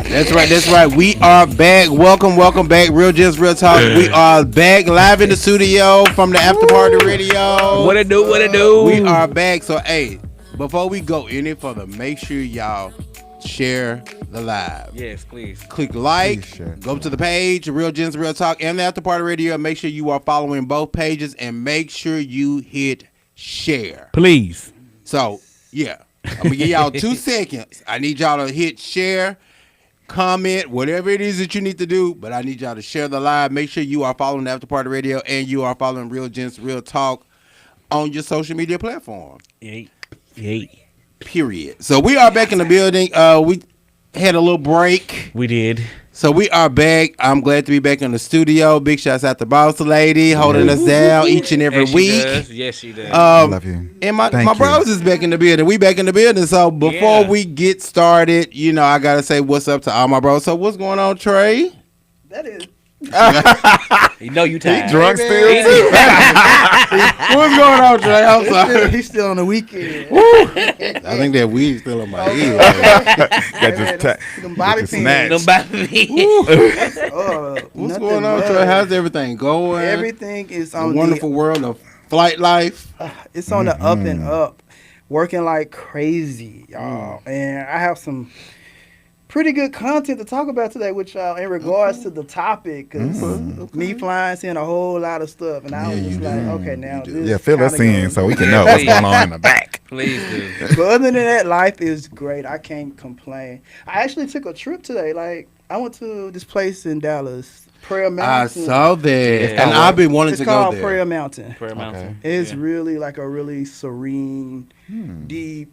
That's right. That's right. We are back. Welcome back. Real Gents, Real Talk. We are back live in the studio from the After Party Radio. What it do? We are back. So, hey, before we go any further, make sure y'all share the live. Yes, please. Click like, go to the page, Real Gents, Real Talk, and the After Party Radio. Make sure you are following both pages, and make sure you hit share. Please. So, yeah. I'm going to give y'all 2 seconds. I need y'all to hit share, comment, whatever it is that you need to do, but I need y'all to share the live. Make sure you are following the After Party Radio and you are following Real Gents, Real Talk on your social media platform. Yay. Period. So we are back in the building. We had a little break. We did. So we are back. I'm glad to be back in the studio. Big shouts out to Boss Lady holding us down each and every week. Yes, she does. I love you. And my bros is back in the building. We back in the building. So before we get started, you know, I gotta say what's up to all my bros. So what's going on, Trey? That is. You know you tired. He drunk still too. What's going on, Trey? I'm sorry. He's still on the weekend. I think that weed's still on my head. Got this Them body snatch. pins. What's going on, Trey? How's everything going? Everything is on the wonderful world of flight life. It's on the up and up. Working like crazy, y'all. And I have some pretty good content to talk about today with y'all in regards to the topic. Cause me flying, seeing a whole lot of stuff. And I was just like, okay, now this fill us in so we can know what's going on in the back. Please do. But other than that, life is great. I can't complain. I actually took a trip today. Like, I went to this place in Dallas, Prayer Mountain. I saw that. And I've been wanting to go there. It's called Prayer Mountain. Prayer Mountain. It's really like a really serene, deep,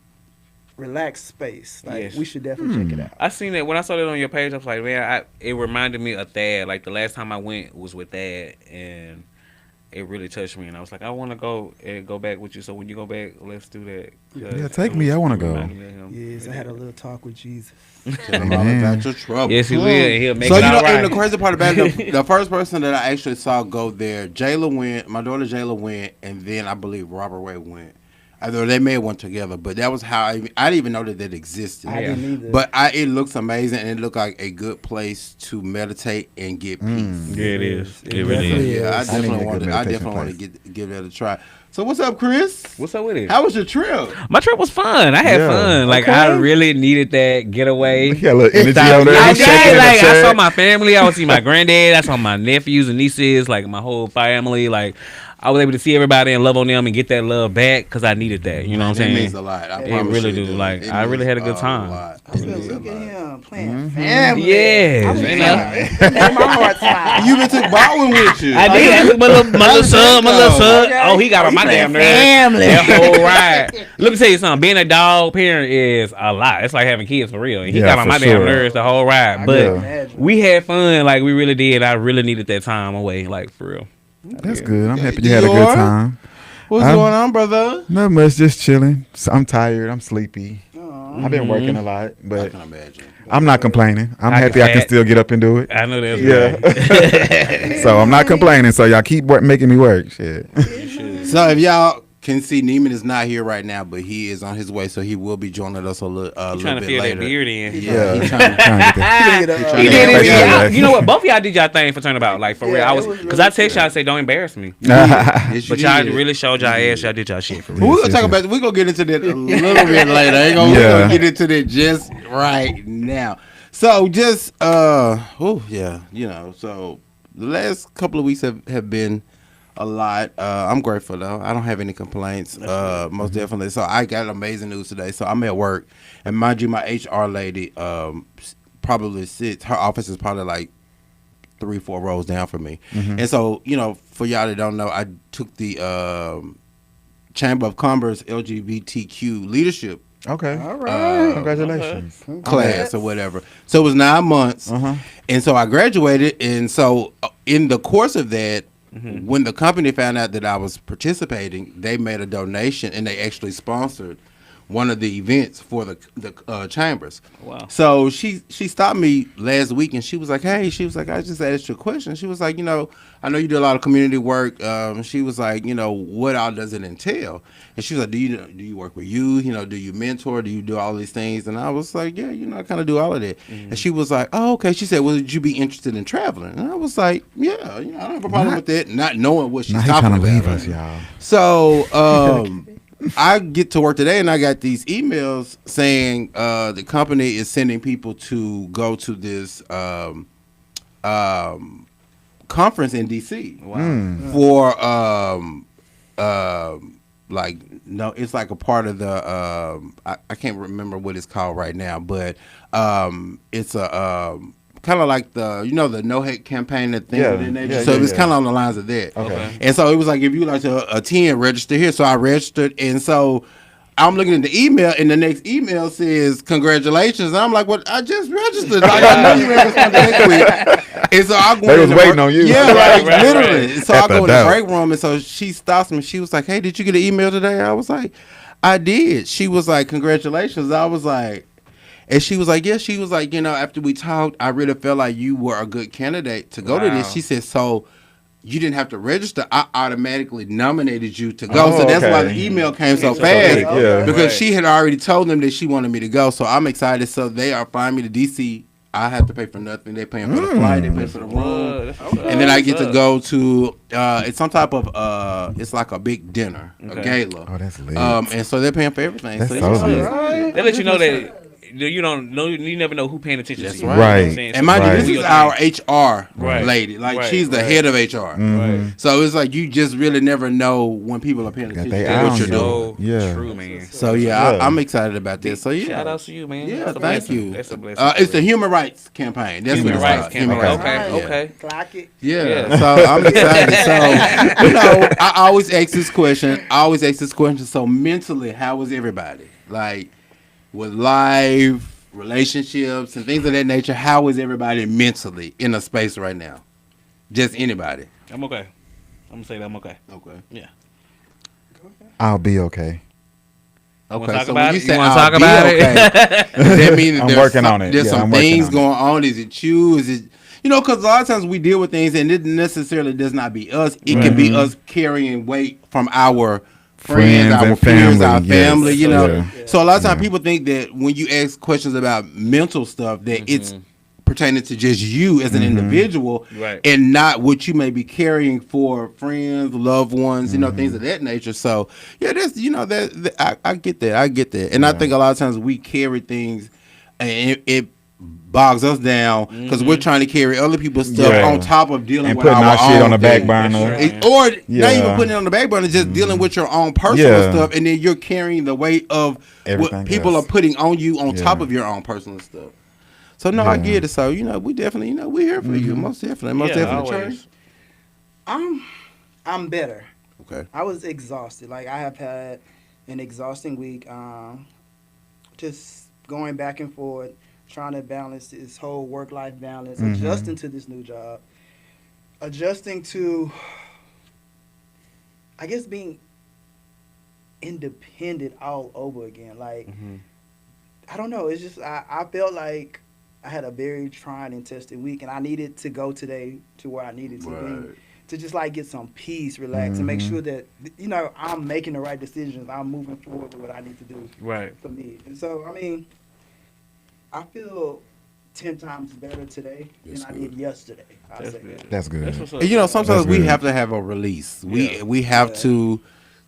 relaxed space. Like, we should definitely check it out. I seen that when I saw that on your page. I was like, man, it reminded me of Thad. Like the last time I went was with Thad, and it really touched me. And I was like, I want to go and go back with you. So when you go back, let's do that. Yeah, take me. I want to go. Yes, I had a little talk with Jesus. Tell him all about your trouble. Yes, he will. And he'll make so it you know, all right. and the crazy part about it, the first person that I actually saw go there, Jayla went. My daughter Jayla went, and then I believe Robert Ray went. Either they may have went together, but that was how I didn't even know that existed. I didn't either. But it looks amazing, and it looked like a good place to meditate and get peace. Yeah, it is. It really is. is. Yeah, I definitely meditation want to give that a try. So what's up, Chris? What's up with it? How was your trip? My trip was fun. I had fun. Like I really needed that getaway. He had a little energy over there. I did. Like I saw my family. I would see my granddad. I saw my nephews and nieces. Like my whole family. Like I was able to see everybody and love on them and get that love back because I needed that. You know what I'm saying? It means a lot. I It promise really you, do. dude. Like I really had a good time. I said, look at him playing family. Yes. It made my heart smile. You even took Baldwin with you. I did. I took my little son. Okay. Oh, he got on my damn nerves. Family. That whole ride. Let me tell you something. Being a dog parent is a lot. It's like having kids for real. And he got on my damn nerves the whole ride. But we had fun. Like we really did. I really needed that time away. Like for real. That's good. I'm happy you had a good time. What's going on, brother? Not much, just chilling. I'm tired. I'm sleepy. I've been working a lot, I but can imagine. I'm not complaining. I'm happy I can still get up and do it. I know that's right. So I'm not complaining. So y'all keep making me work. Shit. So if y'all can see, Neiman is not here right now, but he is on his way, so he will be joining us a little Trying to bit feel later. that beard in. Yeah, he's trying to Trying to get He did it. Yeah. You know what? Both of y'all did y'all thing for Turnabout. Like for real. I was because I text y'all and say don't embarrass me. Yes, But you y'all did. really showed y'all ass. Y'all did y'all shit for real. We're gonna talk about. We're gonna get into that a little bit later. We're gonna get into that just right now. So just so the last couple of weeks have been a lot. I'm grateful though. I don't have any complaints. Most definitely. So I got amazing news today. So I'm at work, and mind you, my HR lady probably sits. Her office is probably like 3-4 rows down from me. And so for y'all that don't know, I took the Chamber of Commerce LGBTQ leadership Okay. All right. Congratulations. class or whatever. So it was 9 months, and so I graduated. And so in the course of that, when the company found out that I was participating, they made a donation and they actually sponsored one of the events for the chambers. Wow. So she stopped me last week and she was like, hey, she was like, I just asked you a question. She was like, I know you do a lot of community work. She was like, what all does it entail? And she was like, do you work with youth? Do you mentor? Do you do all these things? And I was like, yeah, I kind of do all of that. Mm-hmm. And she was like, oh, okay. She said, well, would you be interested in traveling? And I was like, yeah, I don't have a problem with that. Not knowing what she's talking about. Leave us, y'all. So, I get to work today and I got these emails saying the company is sending people to go to this conference in DC. Wow. For it's like a part of the I can't remember what it's called right now, but it's a kind of like the the No Hate campaign and things of that nature. So it was kind of on the lines of that. Okay. And so it was like, if you like to attend, register here. So I registered, and so I'm looking at the email, and the next email says congratulations. And I'm like, well, I just registered. Like, I know you registered next week. And so I go. They was waiting on you. Yeah, like literally. Right. So I go in the break room, and so she stops me. She was like, hey, did you get an email today? I was like, I did. She was like, congratulations. I was like. And she was like, yeah, she was like, after we talked, I really felt like you were a good candidate to go to this. She said, so you didn't have to register. I automatically nominated you to go. So that's why the email came so fast. Because she had already told them that she wanted me to go. So I'm excited. So they are flying me to DC. I have to pay for nothing. They're paying for the flight. They pay for the room. And then I get to go to, it's some type of, it's like a big dinner, a gala. Oh, that's lit. And so they're paying for everything. That's so so lit. They let you know that you don't know. You never know who paying attention to you. Right. You know and mind you, this is our HR lady. Like she's the head of HR. Right. So it's like you just really never know when people are paying attention to what you're doing. Yeah. True, man. So I'm excited about this. So yeah. Shout out to you, man. Yeah, That's a thank blessing. you. That's a blessing. It's the human rights campaign. That's Human what rights it's campaign. Human Okay. rights. Okay. Clock it. Yeah. So I'm excited. So I always ask this question. So mentally, how is everybody? Like with life, relationships, and things of that nature. How is everybody mentally in a space right now? Just anybody. I'm okay. I'm gonna say that I'm okay. Okay. Yeah. I'll be okay. Okay. Talk So about when you it? say You wanna I'll talk be about okay, it? does that mean that I'm there's working on it. There's Yeah, some I'm working things on going on? Is it you? Is it because a lot of times we deal with things and it necessarily does not be us. It can be us carrying weight from our friends, our and peers, family, our family, yes. So a lot of times people think that when you ask questions about mental stuff, that it's pertaining to just you as an individual, and not what you may be carrying for friends, loved ones, things of that nature. So yeah, that's I get that, and I think a lot of times we carry things, and it bogs us down because we're trying to carry other people's stuff on top of dealing and with putting our shit own on the back thing. burner. Or not even putting it on the back burner, just dealing with your own personal stuff, and then you're carrying the weight of Everything what people else. are putting on you on top of your own personal stuff. So I get it. So we definitely we're here for you, most definitely, always. I'm better. Okay. I was exhausted. Like I have had an exhausting week. Just going back and forth, trying to balance this whole work-life balance, adjusting to this new job, adjusting to, I guess, being independent all over again. Like, I don't know. It's just, I felt like I had a very trying and tested week, and I needed to go today to where I needed to be. To just like get some peace, relax, and make sure that I'm making the right decisions. I'm moving forward with what I need to do for me. And so, I mean, I feel 10 times better today than I did yesterday. That's good. And, sometimes we have to have a release. We have to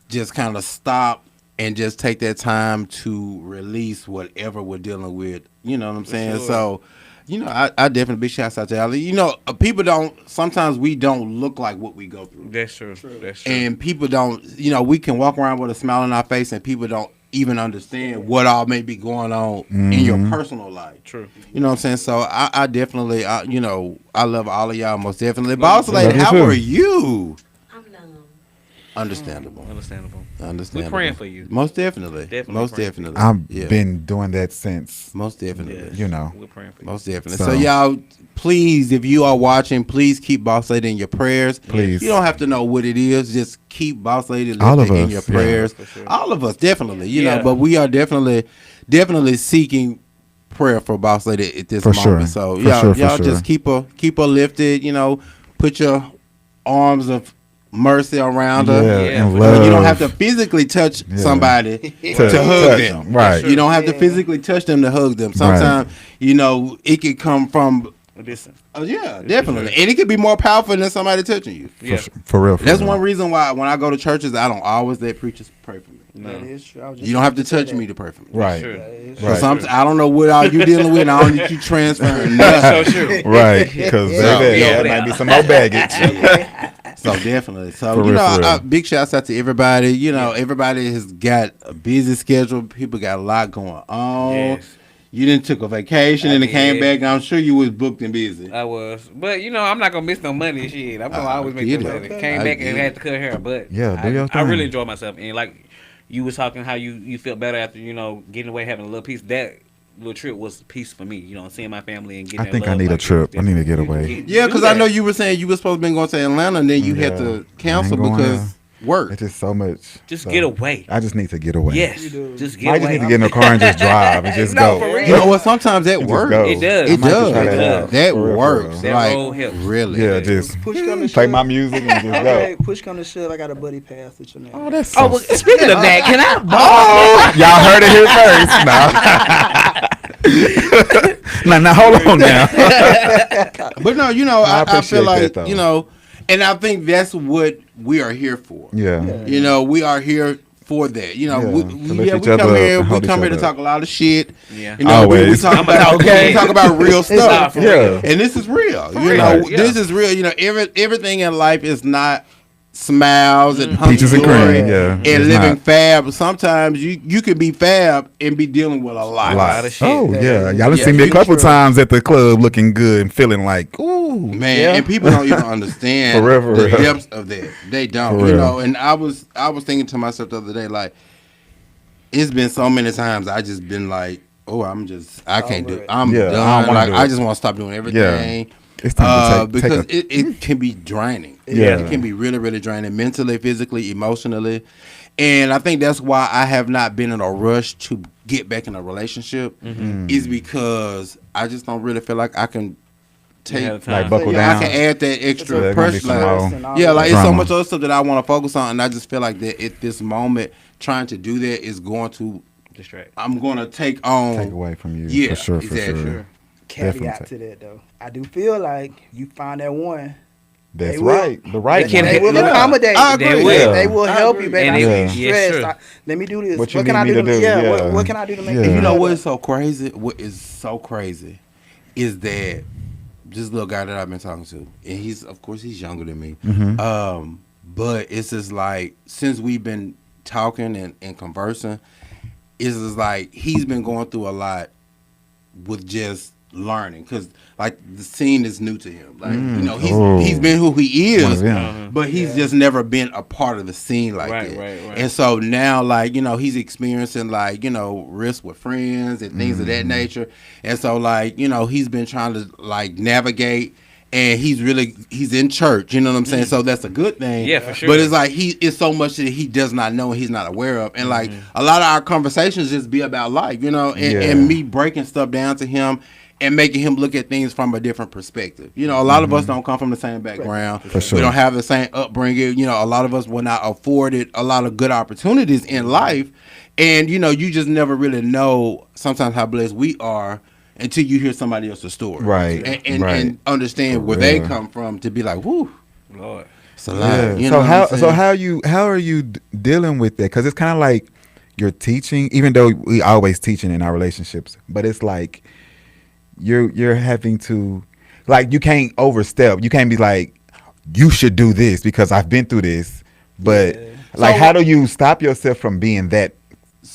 just kind of stop and just take that time to release whatever we're dealing with. You know what I'm saying? So. I definitely big shouts out to Ali. People sometimes we don't look like what we go through. That's true. That's true. And people don't, we can walk around with a smile on our face and people don't even understand what all may be going on in your personal life. True. You know what I'm saying? So I definitely, I love all of y'all most definitely. Boss lady, how are you? I'm numb. Understandable. We're praying for you. Most definitely. Most definitely. I've been doing that since. Most definitely. You know. We're praying for you. Most definitely. So y'all, please, if you are watching, please keep Boss Lady in your prayers. Please. You don't have to know what it is. Just keep Boss Lady in your prayers. Yeah, sure. All of us, definitely. You know, but we are definitely seeking prayer for Boss Lady at this moment. Sure. So y'all just keep her lifted. You know, put your arms of mercy around her. And love. You don't have to physically touch somebody to hug them. Right. You don't have to physically touch them to hug them. Sometimes, you know, it could come from a distance. Definitely. And it could be more powerful than somebody touching you. Yeah. For real. That's one reason why when I go to churches, I don't always let preachers pray for me. No. That is true. You don't have to touch me to pray for me. Right. Right. I don't know what all you dealing with, and I don't need you transferring nothing. So true. Right. Because there might be some more baggage. So definitely. So you know, big shouts out to everybody. You know, everybody has got a busy schedule. People got a lot going on. Yes. You didn't took a vacation and came back. I'm sure you was booked and busy. I was, but you know, I'm not gonna miss no money. Shit, I'm gonna always make the money. Came back and had to cut hair, but I really enjoyed myself. And like you was talking, how you felt better after getting away, having a little peace. That little trip was peace for me. You know, seeing my family and getting. I think I need a trip. I need to get away. Yeah, because I know you were saying you were supposed to be going to Atlanta, and then you had to cancel because work. It's just so much. Just get away. I just need to get away. Yes, just get away. I just need to get in the car and just drive and just go. You know what? Sometimes that works. It does. It does. That works. That road helps. Really. Yeah, just play my music and just go. Push come to shove. I got a buddy pass with your name. Oh, that's well, speaking of that, can I? Y'all heard it here first. No. Now hold on now. But no, I feel like that, and I think that's what we are here for. Yeah. You know, we are here for that. You know, we come here to talk a lot of shit. Yeah. You know, we talk about real stuff. Yeah. And this is real. This is real. You know, everything in life is not smiles and peaches and cream, and living fab. Sometimes you can be fab and be dealing with a lot of shit. Oh yeah, y'all have seen me a couple times at the club looking good and feeling like, ooh, man. And people don't even understand the depths of that. They don't, And I was thinking to myself the other day, like, it's been so many times I just been like, oh, I can't do it. I'm done. Like, I just want to stop doing everything. Yeah. It's time to because it can be draining. Yeah. It can be really, really draining mentally, physically, emotionally. And I think that's why I have not been in a rush to get back in a relationship is because I just don't really feel like I can take buckle down. I can add that extra pressure. It's so much other stuff that I want to focus on, and I just feel like that at this moment trying to do that is going to distract. I'm going to take away from you. Yeah, for sure. Caveat to that though, I do feel like you find that one. That's right. The right one. They will accommodate. I agree. They will help you, baby. And stressed. Let me do this. What can I do? What can I do to make you know what is so crazy? What is so crazy is that this little guy that I've been talking to, and he's younger than me. But it's just like since we've been talking and conversing, it's just like he's been going through a lot with just learning because like the scene is new to him. Like he's been who he is, but he's just never been a part of the scene like that. Right. And so now like he's experiencing like risk with friends and things of that nature. And so like he's been trying to like navigate. And he's in church, you know what I'm saying? So that's a good thing. Yeah, for sure. But it's like it's so much that he does not know and he's not aware of. And like a lot of our conversations just be about life, and me breaking stuff down to him and making him look at things from a different perspective. A lot of us don't come from the same background. For sure. We don't have the same upbringing. A lot of us were not afforded a lot of good opportunities in life. And, you just never really know sometimes how blessed we are until you hear somebody else's story. Right. And understand where they come from to be like, whoo. Lord. It's a lot. So how are you dealing with that? Because it's kind of like you're teaching, even though we always teaching in our relationships, but it's like you're having to, like, you can't overstep. You can't be like, you should do this because I've been through this. But how do you stop yourself from being that?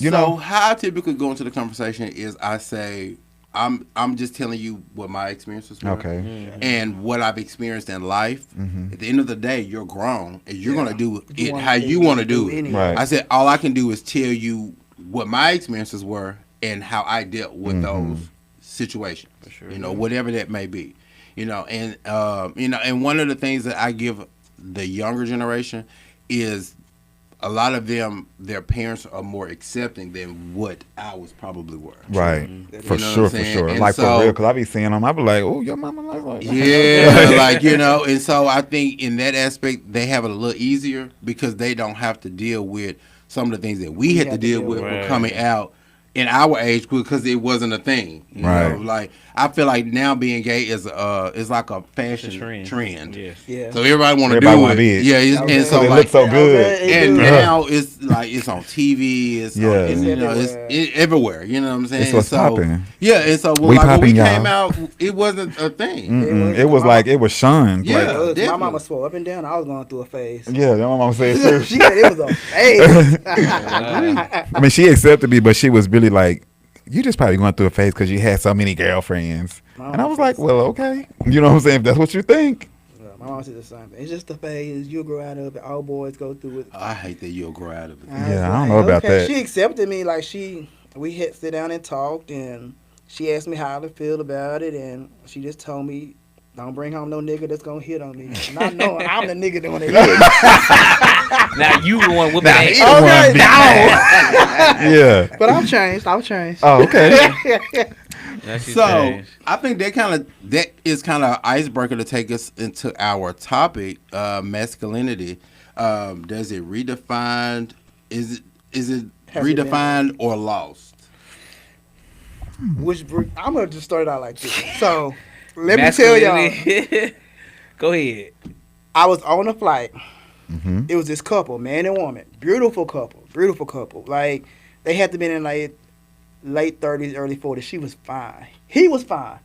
How I typically go into the conversation is I say, I'm just telling you what my experiences were. Okay. And what I've experienced in life. At the end of the day, you're grown and you're gonna do it how do you want to do it. anyway. Right. I said all I can do is tell you what my experiences were and how I dealt with those situations. For sure. You know, whatever that may be. You know, and and one of the things that I give the younger generation is a lot of them, their parents are more accepting than what ours probably were. Right. For You know sure, what for I'm saying? sure. And Like so- for real, because I be seeing them. I be like, oh, your mama like that. Yeah, like, you know, and so I think in that aspect, they have it a little easier because they don't have to deal with some of the things that we had to deal with with. coming out in our age group because it wasn't a thing. You Right. know? Like, I feel like now being gay is like a fashion trend. Yes. Yeah. So everybody want to Everybody do wanna it. be it. Yeah, Okay. and so They like, look so good. Okay, and do. now it's like it's on TV. It's Yeah. on, you know, Everywhere. it's everywhere. You know what I'm saying? It's what's so, popping. Yeah, and so We when popping, we y'all. came out, it wasn't a thing. It was like, it was shunned. Yeah. Like, My definitely. mama swore up and down. I was going through a phase. yeah, that my mama said too. She said it was a phase. I mean, she accepted me, but she was really like, you just probably going through a phase because you had so many girlfriends. And I was like, well, okay. You know what I'm saying? If that's what you think. My mom said the same thing. It's just a phase. You'll grow out of it. All boys go through it. I hate that you'll grow out of it. Yeah, I don't know about that. She accepted me. Like we had sit down and talked, and she asked me how I feel about it, and she just told me, don't bring home no nigga that's gonna hit on me. Not knowing I'm the nigga doing it. Now you the one whooping Nah, he ass. the one Okay, beating no. Yeah. But I've changed. I've changed. Oh, okay. So I think that is kind of icebreaker to take us into our topic, masculinity. Does it redefined? Is it Has it been- redefined or lost? I'm gonna just start it out like this. So let me tell y'all. Go ahead. I was on a flight. Mm-hmm. It was this couple, man and woman, beautiful couple. Like they had to be in like late 30s, early 40s. She was fine. He was fine.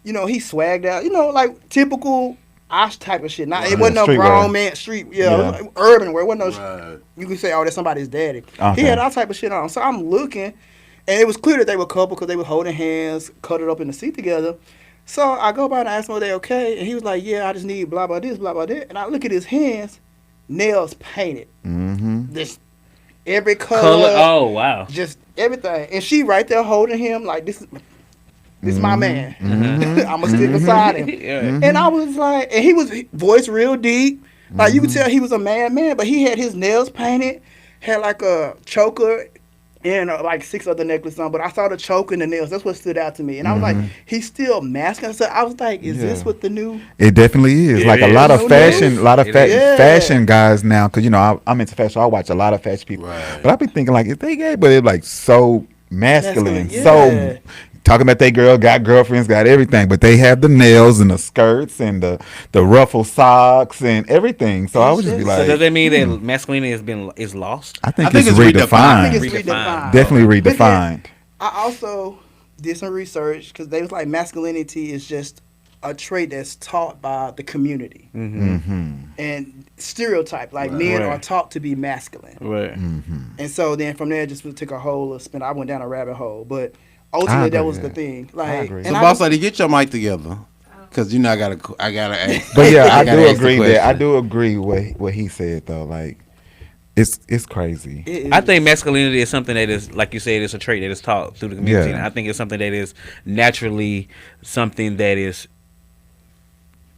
You know, he swagged out. You know, like typical Osh type of shit. Not it wasn't no Streetwear. grown man street. Yeah, Yeah. It was like urban wear. It wasn't no. Right. You could say, oh, that's somebody's daddy. Okay. He had all type of shit on. So I'm looking, and it was clear that they were a couple because they were holding hands, cuddled up in the seat together. So I go by and ask him, are they okay? And he was like, yeah, I just need blah, blah, this, blah, blah, that. And I look at his hands, nails painted. Mm-hmm. Just every color. Oh wow. Just everything. And she right there holding him like, this is my man. Mm-hmm. I'm going to stick beside him. Yeah. And I was like, and he was voice real deep. Like you could tell he was a man, but he had his nails painted, had like a choker and like 6 other necklaces on. But I saw the choker and the nails. That's what stood out to me. And I was like, he's still masculine. So I was like, is this Yeah. what the new? It definitely is. It Like a is. lot of It fashion, is. a lot of It is. Yeah. fashion guys now, because you know I'm into fashion. So I watch a lot of fashion people, Right. but I be thinking like, is they gay? But it's like so masculine, Masculine, so yeah. talking about they got girlfriends, got everything, but they have the nails and the skirts and the ruffle socks and everything. So I would just be So like, So does that mean that masculinity is lost? I think I think it's it's redefined. redefined. I think it's Redefined. redefined. Definitely But then redefined. I also did some research because they was like masculinity is just a trait that's taught by the community Mm-hmm. and stereotype. Like Right. men Right. are taught to be masculine. Right. Mm-hmm. And so then from there, just took a whole spin. I went down a rabbit hole, but ultimately that agree was with the that. thing. I Like, agree. and So, I boss just- lady, get your mic together, because you know I gotta ask. But yeah, I gotta do ask the agree that I question. do agree what he said though. Like it's crazy. it is- I think masculinity is something that is, like you said, it's a trait that is taught through the community. Yeah. And I think it's something that is naturally something that is,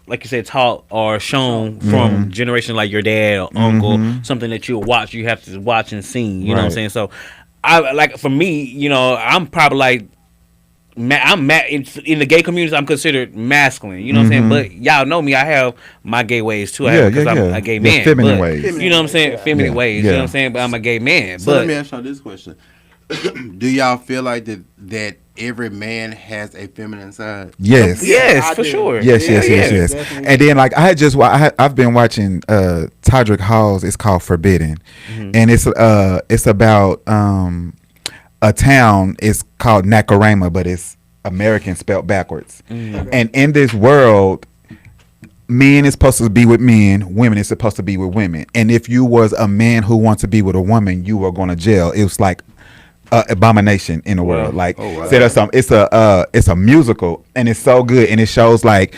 like you said, taught or shown from generation like your dad or uncle, something that you watch, you have to watch and see. You know what I'm Right. saying? So, I like for me, you know, I'm probably like. In the gay community, I'm considered masculine. You know what I'm saying? But y'all know me. I have my gay ways too. I have, because I'm a gay Your man. feminine but, ways. You know what I'm saying? Feminine Yeah. ways. You know Yeah. what I'm saying? But I'm a gay man. So but let me ask y'all this question: do y'all feel like that every man has a feminine side? Yes. yes, I for do. sure. Yes, Yeah, yes. definitely. And then like I've been watching Todrick Hall's. It's called Forbidden, and it's about a town. It's called Nakarama, but it's American spelled backwards. And in this world, men is supposed to be with men, women is supposed to be with women. And if you was a man who wants to be with a woman, you were going to jail. It was like abomination in the world. Like, said us something. It's a musical, and it's so good, and it shows like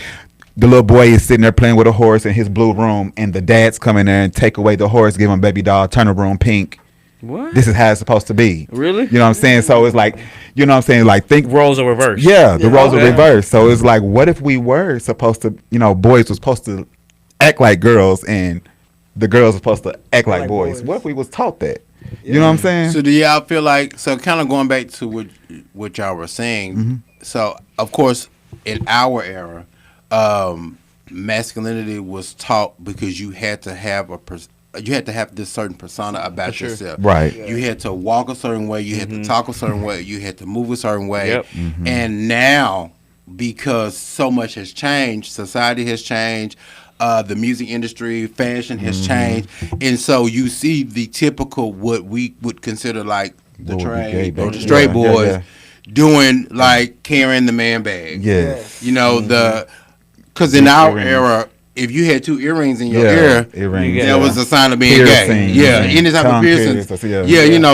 the little boy is sitting there playing with a horse in his blue room, and the dad's come in there and take away the horse, give him baby doll, turn the room pink. What? This is how it's supposed to be. Really? You know what I'm saying? So it's like, you know what I'm saying? Like, think roles are reversed. Yeah, the roles are reversed. So it's like, what if we were supposed to, boys were supposed to act like girls, and the girls were supposed to act like boys? What if we was taught that? You know what I'm saying? So do y'all feel like, so kind of going back to what y'all were saying, so of course in our era, masculinity was taught because you had to have this certain persona about yourself. Right. You had to walk a certain way, you had to talk a certain way, you had to move a certain way. And now, because so much has changed, society has changed, the music industry, fashion has changed, and so you see the typical what we would consider like the trade or the straight boys doing like carrying the man bag. Yes. Because in our era, if you had 2 earrings in your ear, that was a sign of being gay. Yeah, any type of piercings.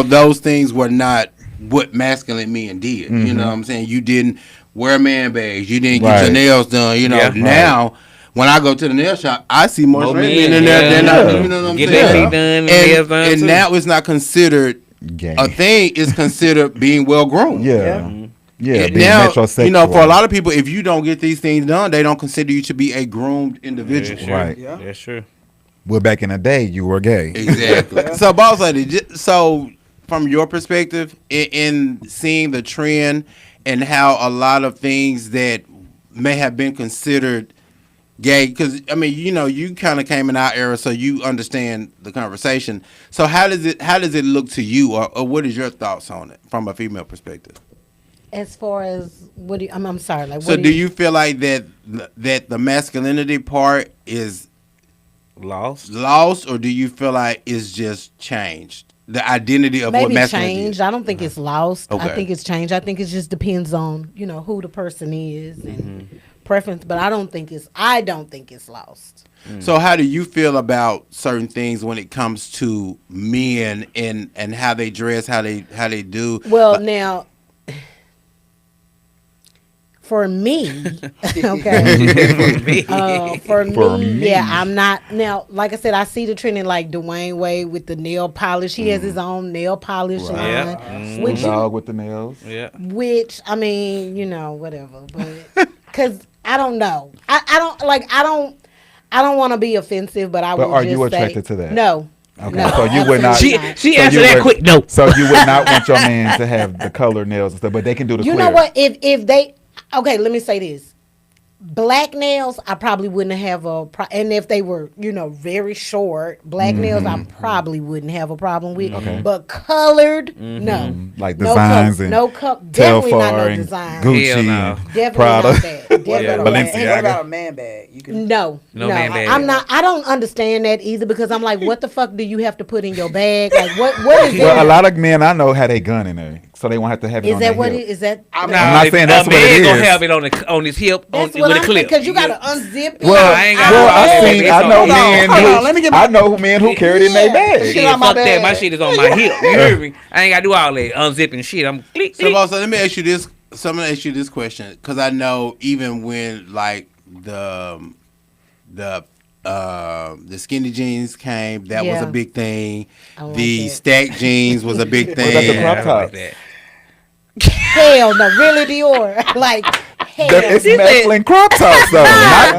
Those things were not what masculine men did. You know what I'm saying? You didn't wear man bags. You didn't get your nails done. Now. When I go to the nail shop, I see more straight men in there than I, you know what I'm saying? Their feet done, nails done and now it's not considered gay. A thing. It's considered being well groomed. Yeah, being now, metrosexual. for a lot of people, if you don't get these things done, they don't consider you to be a groomed individual. Right. Yeah, that's true. Well, back in the day, you were gay. Exactly. So, boss lady, so from your perspective, in seeing the trend and how a lot of things that may have been considered gay, because you kind of came in our era, so you understand the conversation. So how does it look to you, or what is your thoughts on it from a female perspective? As far as what do you, I'm sorry, like. So do you feel like that the masculinity part is lost, or do you feel like it's just changed? The identity of what masculinity changed. is? I don't think it's lost. Okay. I think it's changed. I think it just depends on who the person is and preference. But I don't think it's lost. So how do you feel about certain things when it comes to men and how they dress, how they do? Well, now. For me, okay. For me, yeah, I'm not now. Like I said, I see the trending like Dwayne Wade with the nail polish. He has his own nail polish line. Which dog with the nails. Yeah. Which whatever. But because I don't know, I don't want to be offensive, but I would. Are just you attracted to that? No. Okay, no, so you would not. She answered that quick. No. So you would not want your man to have the colored nails and stuff, but they can do the. You clear. know what? If they. Okay, let me say this. Black nails, I probably wouldn't have and if they were, very short, black nails, I probably wouldn't have a problem with. Okay. But colored, no. Like designs no definitely not no design. Gucci, no. Definitely Prada. not that. Definitely not that. Hey, what about a man bag? You can No, man bag. I'm not. I don't understand that either because I'm like, what the fuck do you have to put in your bag? Like, what is it? Well, a lot of men I know had a gun in there, so they won't have to have it. Is that what it is? That I'm not saying that's what it is. Gonna have it on his hip that's with a clip because you got to unzip it. Well, I know men who carried it in their bag. Fuck that. My shit is on my hip. You hear me? I ain't got to do all that unzipping shit. I'm click. So also, let me ask you this. So I'm gonna ask you this question because I know even when like the skinny jeans came, that was a big thing. The stacked jeans was a big thing. What about the crop tops? Hell no, really, Dior? Like, hell. It's masculine crop tops though,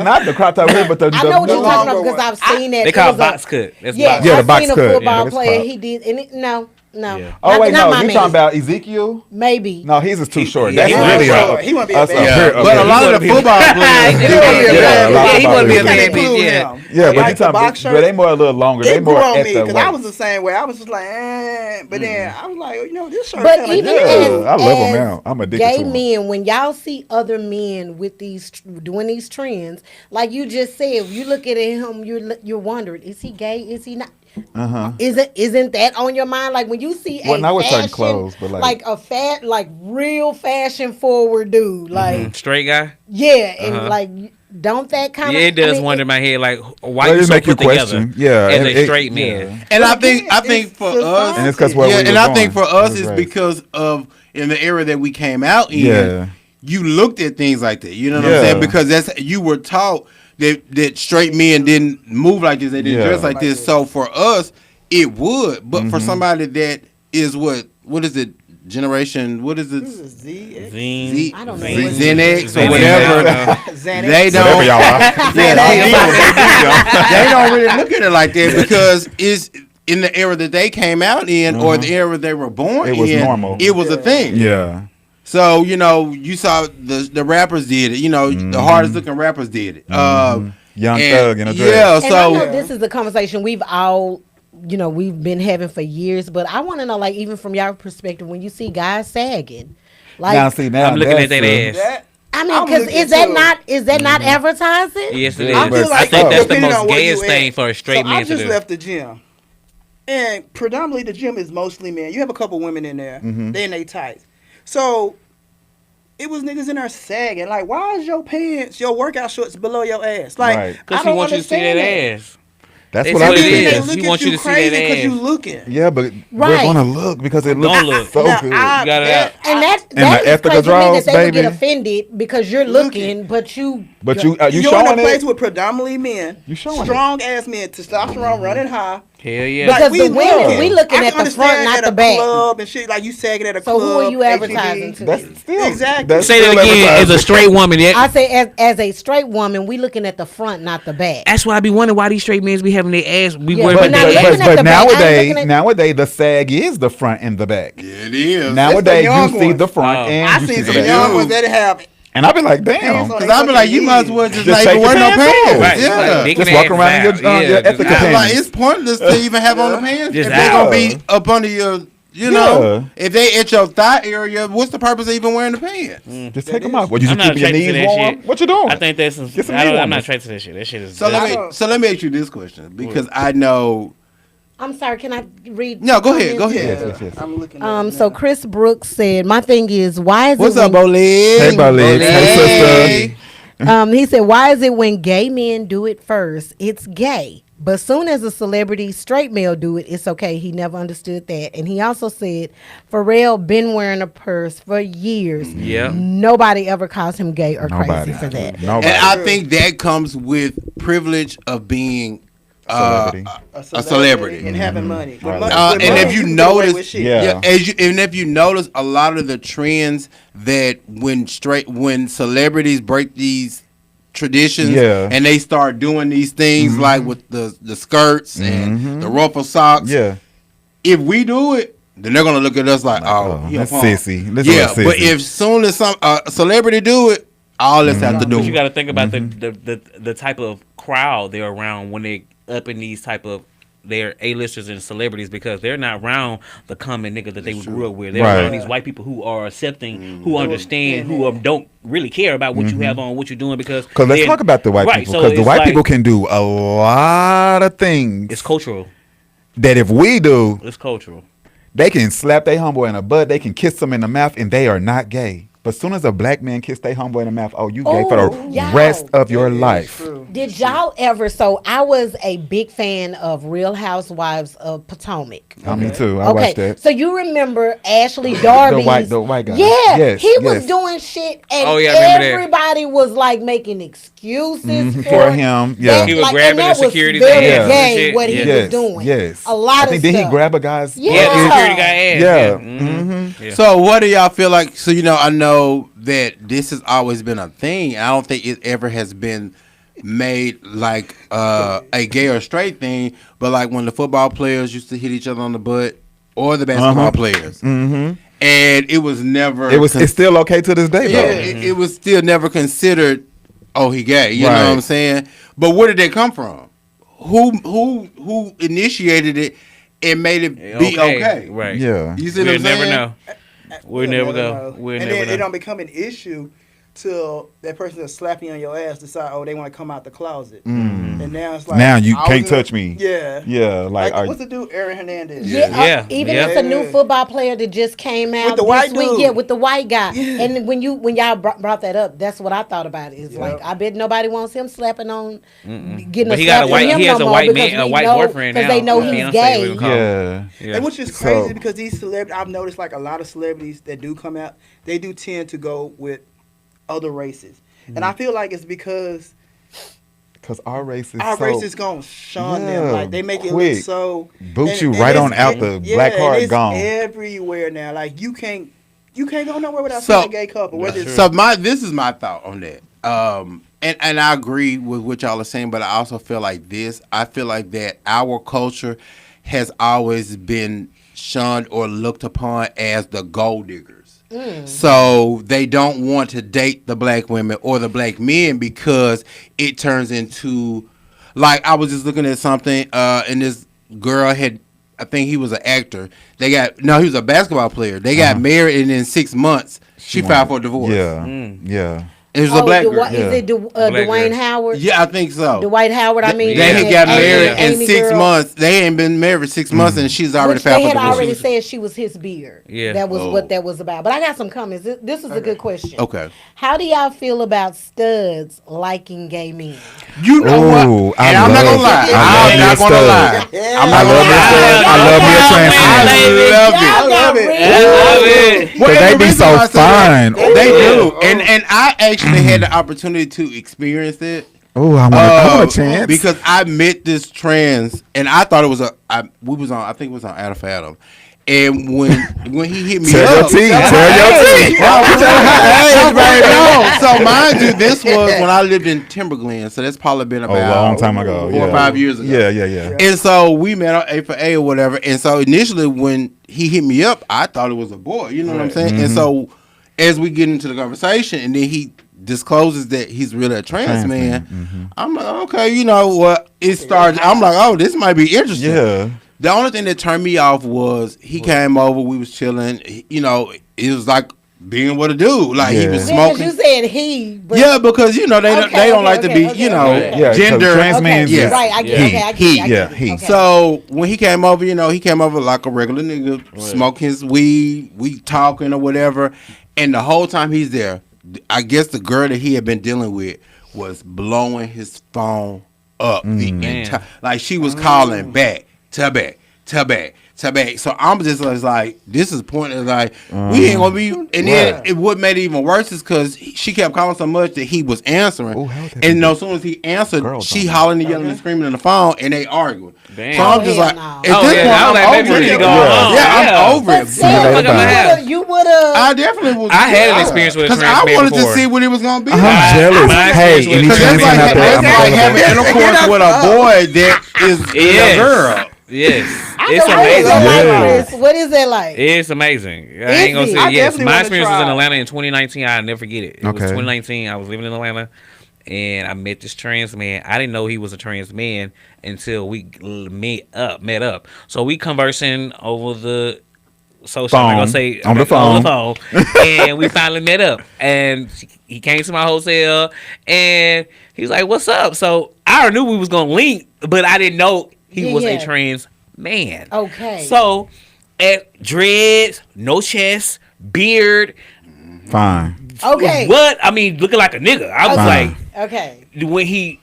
not the crop top here, but the. I know what you're talking about because I've seen that. They call it box cut. That's the box seen cut. a football player. He did, and no. Yeah. Oh wait, no, you talking about Ezekiel? Maybe. No, his is too short. Yeah, That's really he wouldn't be a bad. But a lot of the football players, he wouldn't be a bad bitch. Yeah, but you talking about, but they more a little longer. They more at the because I was the same way. I was just like, but then I was like, this shirt. But even I love them now. I'm addicted to gay them. men, when y'all see other men with doing these trends, like you just said, you look at him, you're wondering, is he gay? Is he not? Isn't that on your mind? Like when you see not with certain clothes, but like a real fashion forward dude, like straight guy. yeah, and like don't that kind of? Yeah, it does wonder in my head, like, why Well, you it so make you put together question. Yeah, as it- a straight yeah. man? And But I think it's for us, society. And it's 'cause where we and was I think going. for us That's is right. because of in the era that we came out in. Yeah. You looked at things like that. You know what Yeah. I'm saying? Because that's you were taught that straight men didn't move like this. They didn't Yeah. dress like this. So for us, it would. But for somebody that is what is it? Generation? What is it? This is Z. Z, I don't know Z, what Gen X or Xanax. whatever. Xanax. They don't. Whatever y'all are. They don't really look at it like that because it's in the era that they came out in or the era they were born It was in. normal. It was a thing. Yeah. So you saw the rappers did it. The hardest looking rappers did it. Young Thug in a dress. Yeah. And I So know this is a conversation we've all, we've been having for years. But I want to know, like, even from your perspective, when you see guys sagging, like, Now see now I'm looking at that's, that ass. That, I mean, I'm because looking is that too. not advertising? Yes, it is. I feel I like think that's the depending most on where gayest you thing at. for a straight So man I to just do. left the gym, and predominantly the gym is mostly men. You have a couple women in there. They in they tights. So it was niggas in there sagging. Like, why is your pants, your workout shorts below your ass? Like, Right. Because I he don't wants you to see that understand ass. That's It's what I what was it And then is. they thinking. look He at wants you you to see crazy that because you ass. looking. Yeah, but Right. we're gonna look because it looks Don't look. so Now, good. I- You got it that- out. And that the is ethical crazy to me draws, that they would get baby. offended because you're looking, but you But you You're in a showing place it. with predominantly men, You showing it. strong ass men, testosterone running high. Hell yeah. Like, Because we the women, looking. we looking I at can the front, understand not at the a back. club and shit, like you sagging at a So club. who are you HEB. advertising to? That's still Exactly. That's Say that still again. As a advertising. straight woman, I say as a straight woman, we looking at the front, not the back. that's why I be wondering why these straight men be having their ass. We Yeah, worry but about now their looking ass. at the back, I ain't looking at- Nowadays the sag is the front and the back. yeah, it is. Nowadays young you see ones. the front Oh. and I you see seen the some back. young ones that have. And I be like, damn. Pants on. Because I be like, you might as well just Just not take even your wear no pants pants. off. Right. Yeah. Like, dick Just in the walk ass around in your, is out. your Yeah, ethical just- Like, panties. it's pointless to even have on the pants. Just If they gonna be out. up under your, if they at your thigh area, what's the purpose of even wearing the pants? Just take them off. What, you I'm just not keeping your attracted to knees that warm? shit. What you doing? I think that's some. Get some I'm knee not warmers. attracted to that shit. That shit is. So let me ask you this question because I know. I'm sorry, can I read? No, go ahead. Go comments? ahead. Yes. I'm looking. At it So now. Chris Brooks said, my thing is, why is What's it up, when, Bolin? Hey, Bolin. Hey, sister. he said, why is it when gay men do it first, it's gay? But soon as a celebrity straight male do it, it's okay. He never understood that. And he also said, Pharrell been wearing a purse for years. Yeah. Nobody ever calls him gay or Nobody. crazy for that. Nobody. And I think that comes with privilege of being Celebrity. a celebrity. and having money. With Right. money- And with money, if you can get away notice, with shit. Yeah. and if you notice, a lot of the trends that when celebrities break these traditions, Yeah. and they start doing these things like with the skirts and the ruffle socks. Yeah. If we do it, then they're gonna look at us like, oh, he a that's punk. sissy. That's Yeah, a but sissy. if soon as some celebrity do it, all this have to do. But you got to think about Mm-hmm. the type of crowd they're around when they up in these type of they're A-listers and celebrities because they're not around the common nigga that they grew up with. They're Right. around these white people who are accepting, who understand, who don't really care about what you have on, what you're doing because. Because let's they're- talk about the white Right, people. so Because the it's white like- people can do a lot of things It's cultural. that if we do, It's cultural. they can slap their homeboy in the butt, they can kiss them in the mouth, and they are not gay. But as soon as a black man kiss their homeboy in the mouth, oh, you gay for Oh, the y'all. rest of your life. Did y'all ever? So I was a big fan of Real Housewives of Potomac. Me too. I watched that. So you remember Ashley Darby? the white guy. Yeah, Yes, he was yes. doing shit, and Oh, yeah, I remember that. everybody was like making excuses For him, yeah. That, He was like, grabbing and that the security's was very ass and gay shit. what he Yes, was doing. Yes. a lot I think of did stuff. he grab a guy's? Yeah. Yeah, the security guy ass. Yeah. Mhm. Yeah. So what do y'all feel like? So I know that this has always been a thing. I don't think it ever has been made like a gay or straight thing, but like when the football players used to hit each other on the butt or the basketball players, and it was never. It's still okay to this day, yeah, though. it was still never considered. Oh, he gay. You know Right. what I'm saying? But where did that come from? Who initiated it and made it be okay? Right. Yeah. You see what We'll I'm never saying? know. We'll never go. We'll and never then know. it don't become an issue till that person that's slapping you on your ass decide, oh, they want to come out the closet. And now it's like now you can't touch me. Yeah. Yeah. Like what's the dude, Aaron Hernandez? Even it's a new football player that just came out with the white week. dude. Yeah, with the white guy. Yeah. And when y'all brought that up, that's what I thought about it. It's like I bet nobody wants him slapping on, getting but a slap on him. He has a white man, a white boyfriend now. Because they know he's gay. Yeah. And which is crazy because these celebrities, I've noticed like a lot of celebrities that do come out, they do tend to go with other races. And I feel like it's because our race is race is gonna shun them. Like they make it quick. look so boot you right on out the black card it's gone. Everywhere now. Like you can't go nowhere without seeing a gay couple. This is my thought on that. And I agree with what y'all are saying, but I also feel like this. I feel like that our culture has always been shunned or looked upon as the gold diggers. So they don't want to date the black women or the black men because it turns into, like, I was just looking at something, and this girl had, I think he was an actor. He was a basketball player. They got married, and in 6 months, she filed for divorce. Yeah. It was a black girl. Is it Dwayne Howard? Yeah, I think so. Dwight Howard, I mean. They had got married in 6 months. They ain't been married 6 months, and she's already filed for divorce. They had already said she was his beard. Yeah. That was what that was about. But I got some comments. This is a good question. Okay. How do y'all feel about studs liking gay men? You know what? And I'm not gonna lie. I'm not gonna lie. I love it. Because they be so fine. They do. And I actually had the opportunity to experience it. Oh, I want a chance. Because I met this trans, and I thought it was I think it was on Adam for Adam. And when he hit me tell up, your team. So mind you, this was when I lived in Timberglen, so that's probably been about a long time ago, 4 or 5 years ago. Yeah. And so we met on A for A or whatever. And so initially when he hit me up, I thought it was a boy. You know what I'm saying? And so as we get into the conversation, and then he discloses that he's really a trans man, I'm like, okay, you know what? It started. I'm like, oh, this might be interesting. Yeah. The only thing that turned me off was he came over, we was chilling. You know, it was like being with a dude. Like he was smoking. You said he. But yeah, because you know they don't like to be gender. Trans men. Right, I get it. He. So when he came over, he came over like a regular nigga, smoking his weed, we talking or whatever, and the whole time he's there, I guess the girl that he had been dealing with was blowing his phone up the entire. Like she was calling back. Tell back. So I'm just like, this is pointless. Like we ain't gonna be. And then what made it even worse is because she kept calling so much that he was answering. And as soon as he answered, she hollering and yelling and screaming on the phone, and they arguing. Damn. So I'm just like, at this point, I'm over it. You would have. I definitely was. I had an experience with a trans man because I wanted before. to see what it was gonna be. I'm jealous. Hey, any trans man out there, I'm like having intercourse with a boy that is a girl. Yes. It's amazing. What is that like? It's amazing. I ain't gonna say yes. My experience was in Atlanta in 2019. I'll never forget it. It was 2019. I was living in Atlanta, and I met this trans man. I didn't know he was a trans man until we met up. So we conversing over the social. I'm gonna say on the phone, and we finally met up. And he came to my hotel, and he was like, "What's up?" So I already knew we was gonna link, but I didn't know he was a trans man. Okay. So, at dreads, no chest, beard. Fine. Okay. What? I mean, looking like a nigga. I was like, okay. When he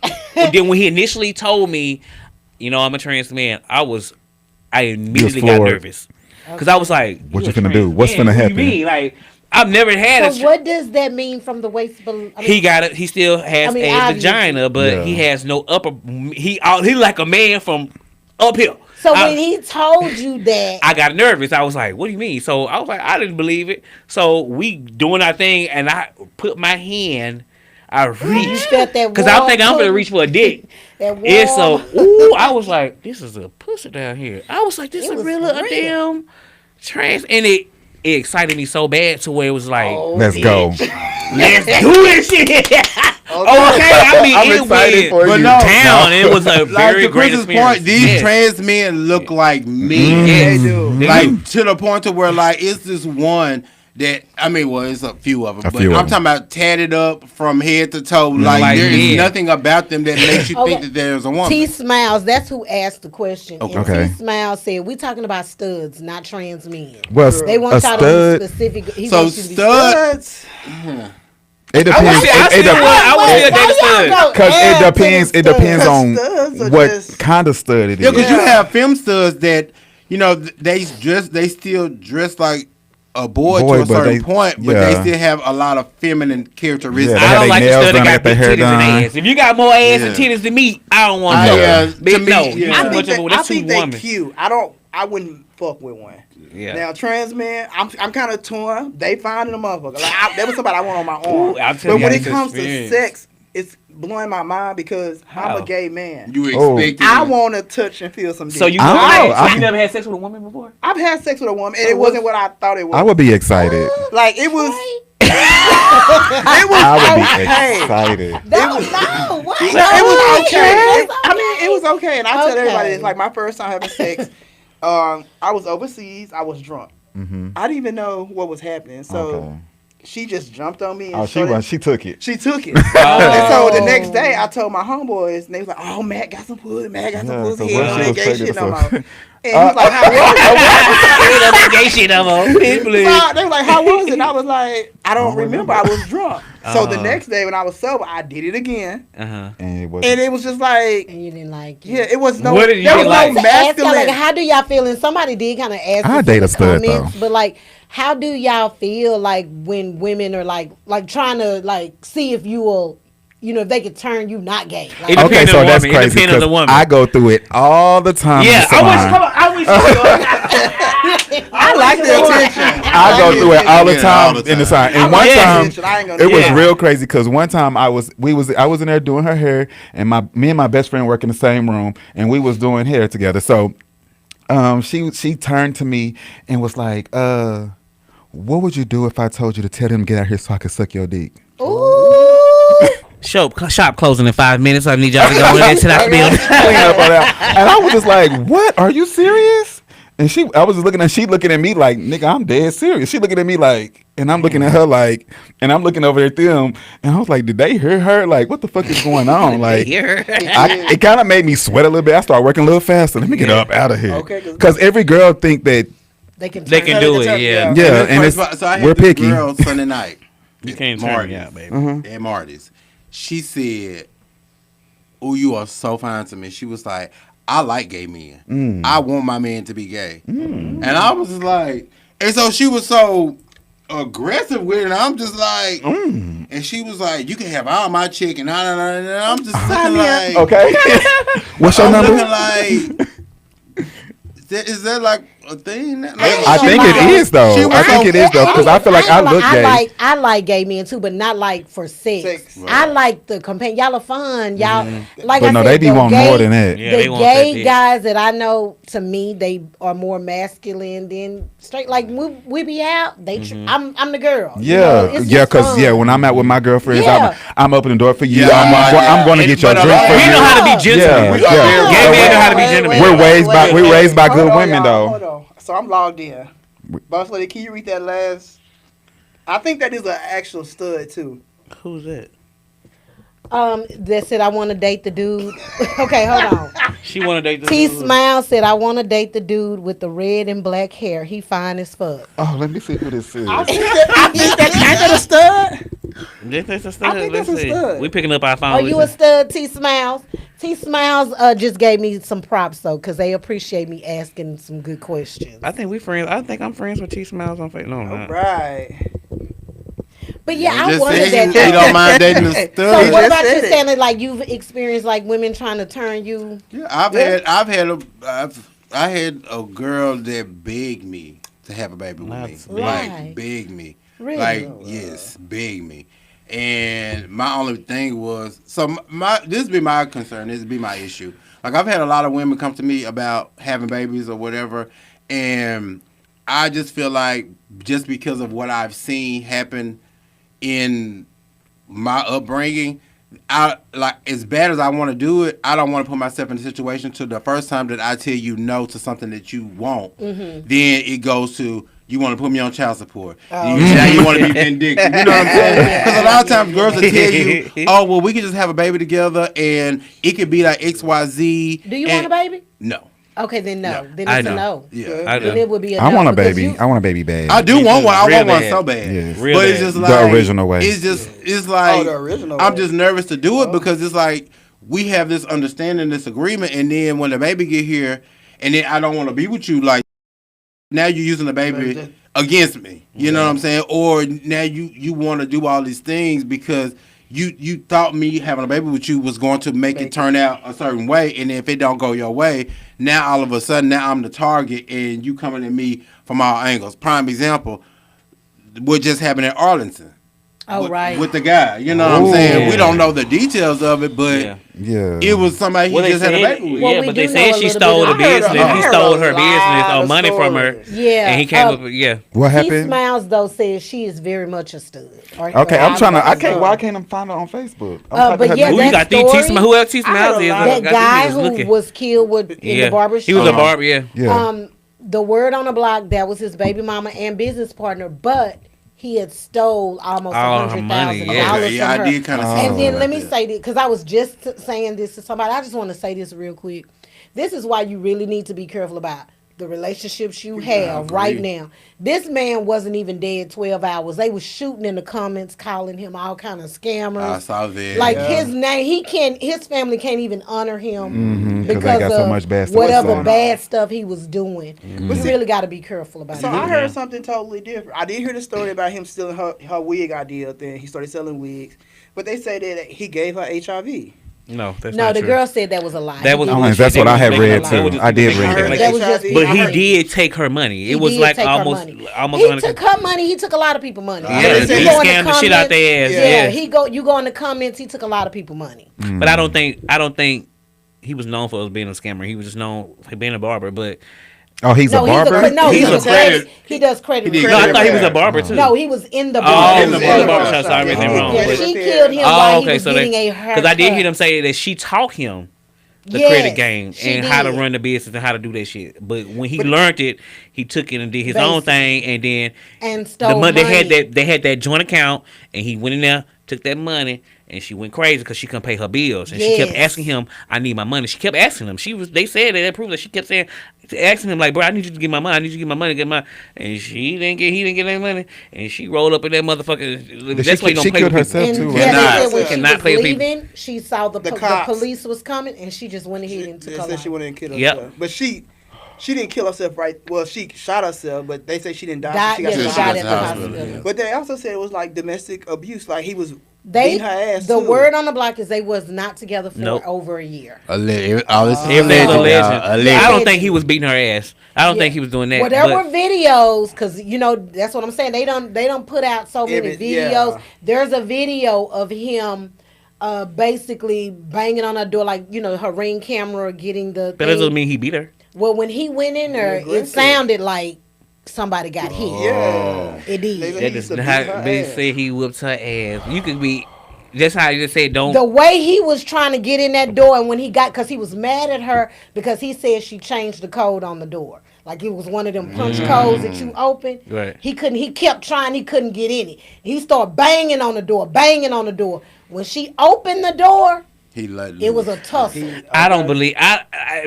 initially told me, I'm a trans man, I immediately got nervous. Because I was like, what you finna do? What's finna happen? What do you mean? Like, I've never had So what does that mean from the waist below? He got it. He still has a vagina, but he has no upper. He like a man from up here. So when he told you that, I got nervous. I was like, "What do you mean?" So I was like, "I didn't believe it." So we doing our thing, and I put my hand. I reached because I'm thinking I'm gonna reach for a dick. And so, I was like, "This is a pussy down here." I was like, "This is really a damn trans," and it excited me so bad to where it was like, let's go. Let's do this shit. I mean, I'm excited for you. Town. It was a very great experience. Point, these trans men look like me. Yes. They do. Like to the point to where like it's this one that I mean, well, it's a few of them, but few of I'm them. talking about tatted up from head to toe. Like there is nothing about them that makes you think that there's a woman. T Smiles, that's who asked the question. Okay. And T Smiles said, "We talking about studs, not trans men. Well, They want a y'all to stud. be specific. He So wants you to be studs. It depends. I would still date a stud. Because it depends on studs are what just- kind of stud it is. Yeah, because you have femme studs that they still dress like a boy to a but certain they- point, but they yeah. still have a lot of feminine characteristics. Yeah, I have don't they like the nails stud done, that they got got their big hair titties and done. ass. If you got more ass Yeah. and titties than me, I don't want I, that. to Big me, no. yeah. You I too think much of a- I that's too think they woman. cute. I wouldn't fuck with one. Yeah. Now trans men, I'm kind of torn. They finding a motherfucker. Like there was somebody I want on my arm. Ooh, I'm But telling when you, it that's comes to experience. sex, it's blowing my mind because I'm How? a gay man. You Oh. expect I want to touch and feel some dick. So you, I- you never had sex with a woman before? I've had sex with a woman and it wasn't what I thought it was. I would be excited. like it was. I would be okay. excited. No, what? It was okay. I mean, it was okay. And I tell everybody Okay. this, like my first time having sex, I was overseas. I was drunk. Mm-hmm. I didn't even know what was happening. So Okay. she just jumped on me. And Oh, she took it. She took it. And so the next day, I told my homeboys, and they was like, "Oh, Matt got some pussy. Matt got some Yeah, pussy. so He when ain't she on that was gay pregnant, shit no so- more." And he was like, "How was it?" Gay shit no more. Please, please. So they were like, "How was it?" And I was like, "I don't remember. I was drunk." So the next day when I was sober, I did it again, Uh-huh. And and it was just like, And you didn't like it. yeah, it was no. What did you There was get no like? To ask y'all, like, masculine. how do y'all feel? And somebody did kind of ask. I this date in a the stud, comments, though. But like, how do y'all feel like when women are like trying to like see if you will, if they could turn you not gay? Like, It depends Okay, on so the that's woman. It crazy depends on the because woman. I go through it all the time. in Yeah, the I wish. salon. Come on, I wish. I like the attention. I go through it all the Yeah, time all the in the time. sign. And I one like time, attention. I ain't gonna it do was that. real crazy because one time I was in there doing her hair, and me and my best friend work in the same room, and we was doing hair together. So, she turned to me and was like, "What would you do if I told you to tell him to get out here so I could suck your dick?" ooh, Shop closing in 5 minutes. I need y'all to go in there till I build. Clean up all that. And I was just like, "What? Are you serious?" And I was just looking at, she looking at me like, "Nigga, I'm dead serious." She looking at me like, and I'm looking at her like, and I'm looking over at them, and I was like, "Did they hear her? Like, what the fuck is going on?" Like, it kind of made me sweat a little bit. I started working a little faster. Let me get up out of here. Okay, 'Cause every girl think that, they can. They turn can you- do it. Yeah. yeah, And and first it's, of all, so I had we're this picky. girl Sunday night. You can't turn me out, baby. At Marty's. She said, "Oh, you are so fine to me." She was like, "I like gay men. I want my man to be gay." And I was just like, and so she was so aggressive with it. And I'm just like, and she was like, "You can have all my chick," and I'm just looking like, Okay. What's your I'm number? looking like, is that like a thing? Like, I think it She is though. was I think so- it is though because I feel like I look gay. I like gay men too, but not like for sex. Sex. I like the companion. Y'all are fun. Y'all like. But I no, said, they be the want gay- more than that. Yeah, the they want that gay dick. guys that I know, to me, they are more masculine than straight. Like we be out. They. I'm the girl. you know? Yeah, It's yeah, just because fun. when I'm out with my girlfriends, Yeah. I'm opening the door for you. Yeah, I'm going to get your but drink for We you. know how to be gentlemen. Yeah, Gay yeah. men know how to be Wait, gentlemen. We're raised by Hold good on, women y'all, hold though. on. So I'm logged in. Boss lady, can you read that last? I think that is an actual stud too. Who's that? That said, I want to date the dude. Okay, hold on. She want to date the T dude. Smile said, I want to date the dude with the red and black hair. He fine as fuck. Oh, let me see who this is. I think that a stud. That's a stud. I think Let's that's a see. stud. We picking up our phone. Are you a stud, T Smiles? T Smiles just gave me some props though, because they appreciate me asking some good questions. I think we friends. I think I'm friends with T Smiles on Facebook. No, I'm not. Right. But yeah, I just wondered said that. he don't mind dating a So stud. what just about you said it. saying that like you've experienced like women trying to turn you? Yeah, I had a girl that begged me to have a baby with me. Right. Like begged me. Really? Like yes, begged me. And my only thing was this be my concern, this be my issue. Like I've had a lot of women come to me about having babies or whatever, and I just feel like just because of what I've seen happen in my upbringing, I like as bad as I want to do it, I don't want to put myself in a situation to the first time that I tell you no to something that you want, then it goes to you want to put me on child support. Now you want to be vindictive. You know what I'm saying? Because a lot of times girls will tell you, oh, well, we can just have a baby together and it could be like XYZ. Do you want a baby? No. Okay, then no. No. Then it's a no. Yeah. Then it would be a I no. want a because baby. I want a baby bad. I do want one. I want one bad. so bad. Yes. Real But it's bad. just The like original way. It's like the original I'm way. just nervous to do it because it's like we have this understanding, this agreement, and then when the baby get here, and then I don't want to be with you, like now you're using the baby against me. You know what I'm saying? Or now you want to do all these things because you thought me having a baby with you was going to make it turn out a certain way, and if it don't go your way, now all of a sudden now I'm the target, and you coming at me from all angles. Prime example, what just happened in Arlington. Oh, right. With the guy, you know what I'm saying? We don't know the details of it, but it was somebody he just had a baby with. Well, Yeah, we but do they know said a she little stole bit the of- I heard business. He a stole her lot business or of money from her. stories. Yeah. And he came up with, What He happened? Smiles though says she is very much a stud. Okay, I'm trying to. I can't. Why can't I find her on Facebook? I'm but typing her yeah, name. Who you that got? story- Who else T. Smiles is? I That Got guy these niggas who looking. was killed in the barber shop. He was a barber, yeah. Yeah. The word on the block, that was his baby mama and business partner, but he had stole almost All her money, $100,000 yeah. from Yeah, her. I did kind of see And then that let me there. say this, because I was just saying this to somebody. I just want to say this real quick. This is why you really need to be careful about the relationships you have right now. This man wasn't even dead 12 hours. They was shooting in the comments, calling him all kind of scammers. I saw that. Like his name, his family can't even honor him 'cause they because got of so much bad stuff whatever going on. bad stuff he was doing. You really got to be careful about So it. I heard something totally different. I did hear the story about him stealing her wig idea thing. He started selling wigs, but they say that he gave her HIV. No, that's No, not the true. girl said that was a lie. That was That's what I had They read was too. just I did making read it that. like That was just But he I heard- did take her money. He It was did like take her almost money. almost He 100. took her money. He took a lot of people money. Yeah, You he go in the scammed the shit out their ass. comments- Yeah. You go in the comments. He took a lot of people money. But I don't think he was known for us being a scammer. He was just known for being a barber. But Oh, he's a barber. He's a credit. He does credit. He did no, I credit thought he was a repair. barber too. No, he was in the Oh, bar. in the barbershop. So I read that wrong. Yeah, But- she killed him Oh, while he okay. was So getting a haircut. because I did hear them say that she taught him the Yes, credit game she and how to did. run the business and how to do that shit. But when he learned it, he took it and did his own thing, and then And stole money. money. They had that joint account, and he went in there, took that money, and she went crazy because she couldn't pay her bills, and she kept Yes. asking him, "I need my money." She kept asking him. They said that proved that she kept saying, asking him like, "Bro, I need you to get my money. I need you to get my money, and he didn't get that money, and she rolled up in that motherfucker. That's why you don't She play killed with people. herself And too, yeah, right? they said when she Cannot was play with people. leaving, she saw the cops. police was coming, and she just went ahead and took They her said life. she went in and killed Yep. herself. But she didn't kill herself, right? Well, she shot herself, but they say she didn't die. Died- She got yeah, she shot. died at the hospital. hospital. But they also said it was like domestic abuse. Like he was They beating her ass. the too. word on the block is they was not together for Nope. over a year. All this is Everything's alleged, alleged. y'all. I Alleged. don't think he was beating her ass. I don't think he was doing that. Well, there but- were videos because that's what I'm saying. They don't put out so many videos. Yeah. There's a video of him basically banging on her door, like her Ring camera getting the. But that doesn't mean he beat her. Well, when he went in there, Yeah, it sounded like somebody got hit. Yeah. It did. They- That He does used to not beat her they ass. say he whipped her ass. You could be. That's how you just said don't. The way he was trying to get in that door, and when he got, because he was mad at her because he said she changed the code on the door. Like it was one of them punch codes that you open. Right. He couldn't. He kept trying. He couldn't get in it. He started banging on the door, banging on the door. When she opened the door, He let it was a tussle. I don't believe.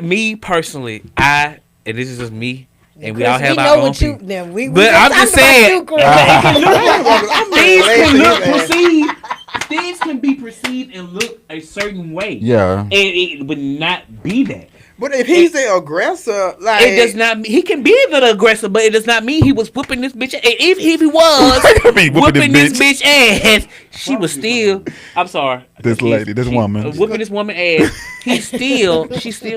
Me personally, and this is just me, and we Chris, all have we our know own what you. people. Now, we But I'm just talking about saying- you, Chris. Things can look perceived. Things can be perceived and look a certain way. Yeah. And it would not be that. But if he's the aggressor, like It does not. He can be the aggressor, but it does not mean he was whooping this bitch. And if he was whooping this bitch ass, she was still. I'm sorry. This lady, this woman. whooping this woman ass. She still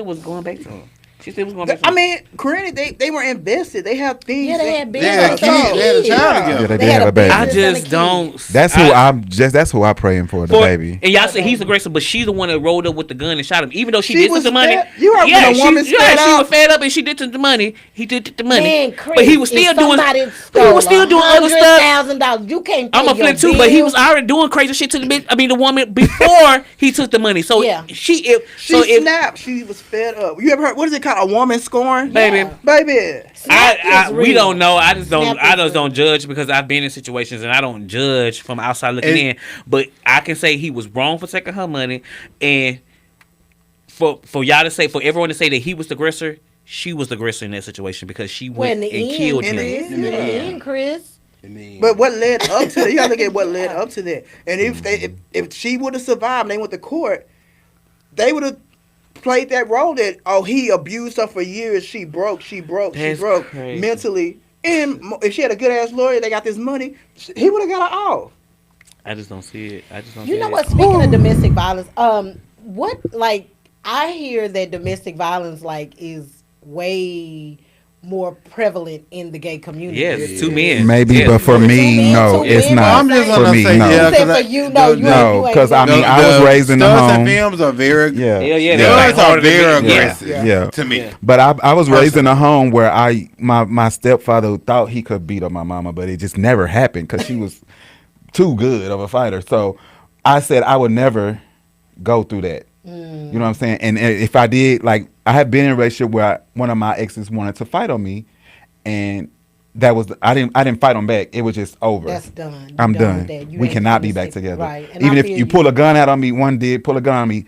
was going back to him. She still was going back to I him. mean, granted, they were invested. They have things. Yeah, they had They had a business. kid. They had a child together. Yeah, they They did had have a a baby. I business and a just kid. don't. That's who I'm praying for, the baby. And y'all say he's aggressive, but she's the one that rolled up with the gun and shot him. Even though she did was took the money. fed- you heard when a woman she fed was up. fed up and she did took the money. He did take the money. Man, Chris, but he was still doing. He was still doing other stuff. $100,000. You can't. Pay I'm gonna your flip too, but he bills. was already doing crazy shit to the bitch. I mean, the woman before he took the money. So Yeah. she She snapped. She was fed up. You ever heard? What is it called? about a woman scoring, baby. Snap we don't know. I just Snap is don't judge because I've been in situations and I don't judge from outside looking in. But I can say he was wrong for taking her money, and for y'all to say, for everyone to say that he was the aggressor, she was the aggressor in that situation because she went and killed him. In the end, Chris. But what led up to that? You gotta look at what led up to that. And if she would have survived and they went to court, they would have played that role that he abused her for years. She broke crazy. Mentally. And if she had a good ass lawyer, they got this money, he would have got her off. I just don't see it. You know what? Speaking of domestic violence, I hear that domestic violence is way more prevalent in the gay community. Yes, 2 men. Maybe, but for me, no, it's not. I'm just gonna for me, say, no. yeah, For you, no, because I mean, I was raised in the Studs home. and films are very, Studs are very aggressive. To me. But I was raised in a home where my stepfather thought he could beat up my mama, but it just never happened because she was too good of a fighter. So I said I would never go through that. You know what I'm saying? And if I did, I had been in a relationship where one of my exes wanted to fight on me, and that was I didn't fight him back. It was just over. That's done. I'm done. We cannot be back together. Right. Even if you pull a gun out on me, one did pull a gun on me.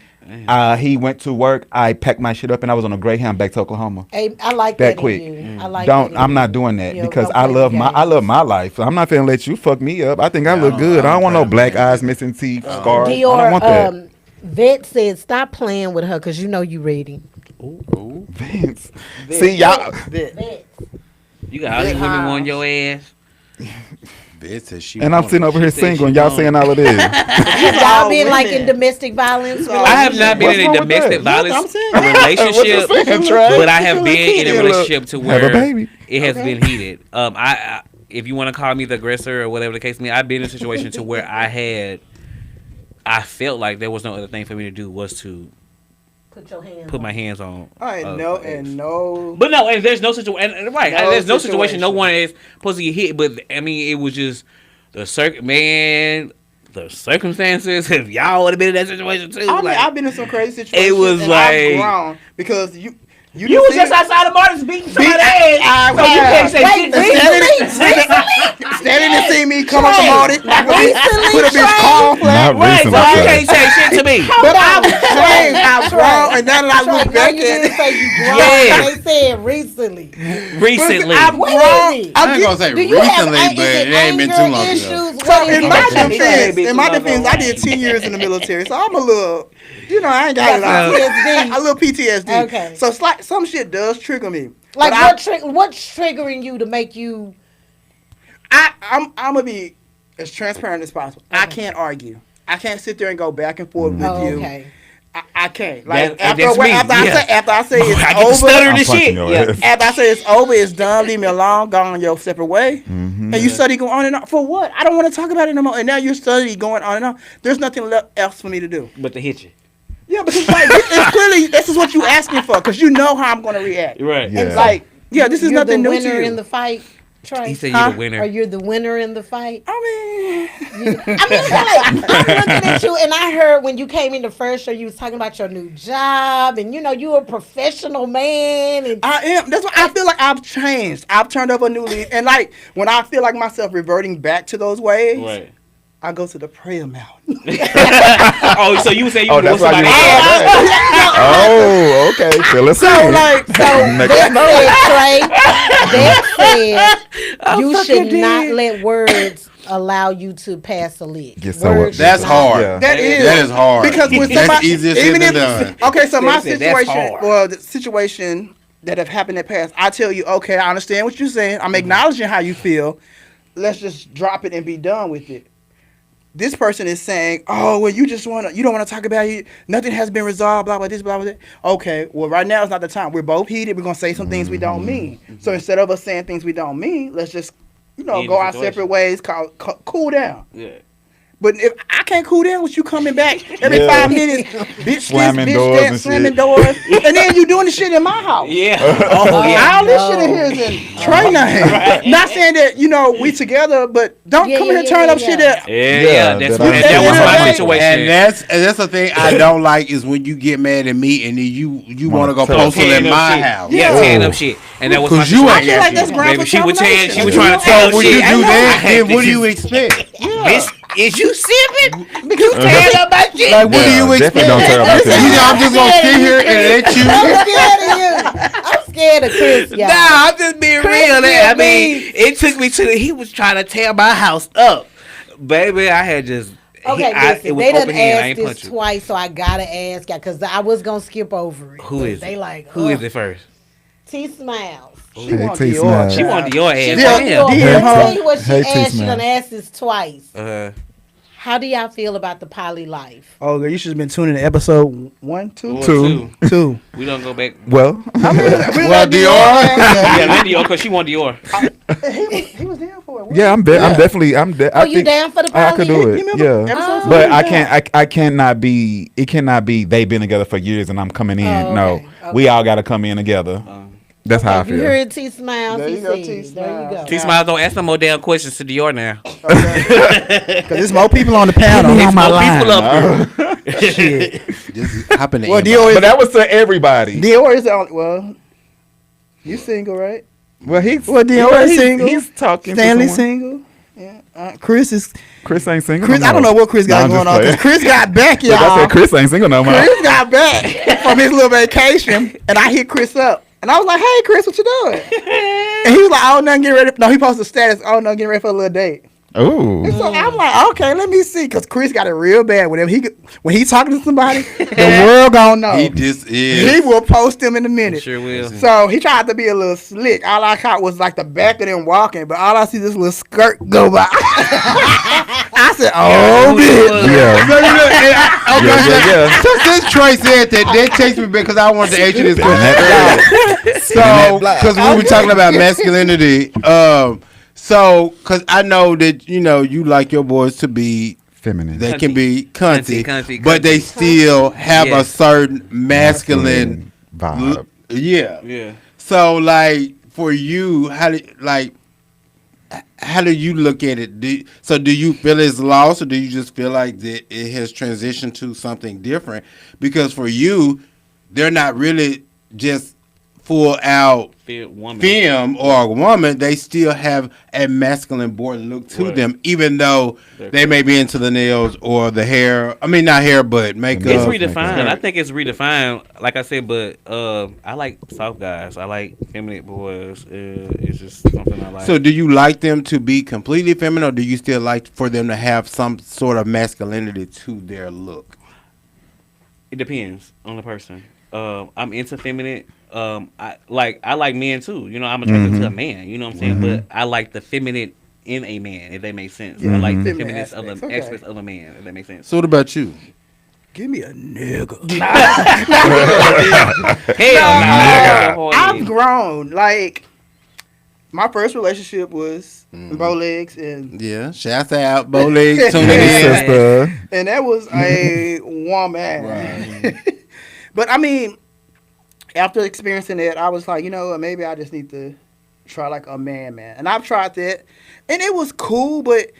He went to work. I packed my shit up and I was on a Greyhound back to Oklahoma. Hey, I like that quick. I like I'm not doing that because I love my life. I'm not finna let you fuck me up. I think I look good. I don't want no black eyes, missing teeth, scars. I don't want that. Vet said, "Stop playing with her because you know you ready." Ooh. Vince. See y'all. Vet. You got all these women on your ass. And I'm sitting over here single, and y'all saying all of this. Y'all been in domestic violence? I have not been in a domestic violence relationship, but I have been in a relationship to where it has been heated. I if you want to call me the aggressor or whatever the case may be, I've been in a situation to where I felt like there was no other thing for me to do was to put my hands on. And there's no situation. There's no situation. No one is supposed to get hit. But I mean, it was just the circumstances. If y'all would have been in that situation too, I've been in some crazy situations. It was I've grown because you was just outside of Martin's beating somebody's ass. So you can't say shit. Standing to see me come up to Martin. Put a bitch call flag. Right, so you can't say shit to me. But I've changed. I've grown. And now that I look back at it. They said recently. I've grown. I ain't gonna say recently, but it ain't been too long ago. So in my defense, I did 10 years in the military. So I'm a little, I ain't got it all. A little PTSD. Okay. So it's some shit does trigger me. What's triggering you to make you? I'm gonna be as transparent as possible. Okay. I can't argue. I can't sit there and go back and forth with you. Okay. I can't. After I say it's over, after I say it's over, it's done. Leave me alone. Go on your separate way. Mm-hmm. And you study going on and on for what? I don't want to talk about it no more. And now you're study going on and on. There's nothing else for me to do but to hit you. Yeah, because it's clearly this is what you asking for because you know how I'm going to react. Right. Yeah. And this is nothing new to you. You're the winner in the fight. Trey. He said you're the winner. Or you're the winner in the fight. I mean, I'm looking at you, and I heard when you came in the first show, you was talking about your new job, and you're a professional man. And I am. That's what I feel like. I've changed. I've turned up a new leaf, and when I feel like myself reverting back to those ways. Right. I go to the prayer mountain. So you say you want somebody? Oh, okay. Fill us in. That said, you should not let words allow you to pass a lick. That's hard. Yeah. That is hard. Because when somebody, that's easier said than done. Okay, so my situation, the situation that have happened in the past, I tell you, okay, I understand what you're saying. I'm acknowledging how you feel. Let's just drop it and be done with it. This person is saying, oh, well, you don't want to talk about it. Nothing has been resolved, blah, blah, this, blah, blah, that. Okay, well, right now is not the time. We're both heated. We're going to say some things we don't mean. Mm-hmm. So instead of us saying things we don't mean, let's just, go our separate ways, cool down. Yeah. But if I can't cool down with you coming back every 5 minutes, bitch Slamming this, bitch doors that, and slamming shit. doors, and then you doing the shit in my house. Yeah. All this shit in here is in Trey name. Not saying that we together, but don't come in here turn up shit that. Yeah. That was my situation. And that's the thing I don't like is when you get mad at me and then you want to go postal in my house. Yeah, tearing up shit. And that was my you I feel like that's ground baby, for she was trying to So tell when shit. you do that, then what do you expect? Bitch, is you sipping? You tearing up my shit? Like, what do you expect? Definitely don't tear up my shit. I'm just gonna sit here and let you. I'm scared of Chris, y'all. Nah, I'm just being real. I mean, it took me to. He was trying to tear my house up, baby. I had just. Okay, It was they done open hand. I asked ain't this punching. twice, so I gotta ask y'all because I was gonna skip over it. Who is they it? like Who is it first? T Smiles. She want T Dior. Smiles. She wanted your ass. Let me Damn. tell you what she Hey, T asked. She Smiles. done asked this twice. Uh, How do y'all feel about the poly life? Oh, girl, you should have been tuning to episode 1, 2, Two. 2. We don't go back. Well, Well, Dior. Yeah, let Dior because she wanted Dior. He was down for it. yeah, I'm definitely. Oh, you down for the poly? I could do it. Remember Yeah, episode two? but I can't. I cannot be. It cannot be. They've been together for years and I'm coming in. Oh, No, okay. we all got to come in together. That's how I You feel. heard T Smiles. There He you go, said, T. there you go. T Smiles, don't ask no more damn questions to Dior now. Because there's more people on the panel. There's my more line, people up here. Shit. Just hop in the Well, inbox. Dior But that was to everybody. Dior is the only. Well, you single, right? Well, he's Dior is single. He's talking. Stanley to someone. single. Yeah. Chris is. Chris ain't single. Chris, no I don't know more. what Chris got I'm going just on. playing. Because Chris got back, y'all. Like I said, Chris ain't single no more. Chris got back from his little vacation, and I hit Chris up. And I was like, hey, Chris, what you doing? And he was like, oh, nothing, getting ready. No, he posted a status. Oh, no, getting ready for a little date. Ooh. And so I'm like, okay, let me see. Because Chris got it real bad. When he talking to somebody, the world gonna know. He just is. He will post them in a minute. Sure will. So he tried to be a little slick. All I caught was like the back of them walking, but all I see this little skirt go by. I said, oh, bitch. Yeah. So, you know, Yeah. so since Troy said that takes me back because I wanted to answer this question. So, because we were talking about masculinity, so because I know that you like your boys to be Feminine. they can be cunty, Cunty. but they still have a Yes. certain masculine vibe. Yeah. Yeah. So, like for you, how do you look at it? Do you feel it's lost, or do you just feel like that it has transitioned to something different? Because for you, they're not really just full out Woman. femme or a woman. They still have a masculine boy look to Right. them, even though they may be into the nails or the hair. I mean, not hair, but makeup. It's redefined. I think it's redefined. Like I said, but I like soft guys. I like feminine boys. It's just something I like. So, do you like them to be completely feminine, or do you still like for them to have some sort of masculinity to their look? It depends on the person. I'm into feminine. I like men too. I'm attracted to a man. You know what I'm saying? But I like the feminine in a man, if that makes sense. I like the Feminine feminine of the aspects, okay. aspects of a man, if that makes sense. So, what about you? Give me a nigga. Hell no. I've grown. Like, my first relationship was Bowlegs, and Yeah, shouts out, Bowlegs, tuning Hey, in. sister. and that was a woman. Right. But I mean, after experiencing that, I was like, maybe I just need to try like a man. And I've tried that, and it was cool, but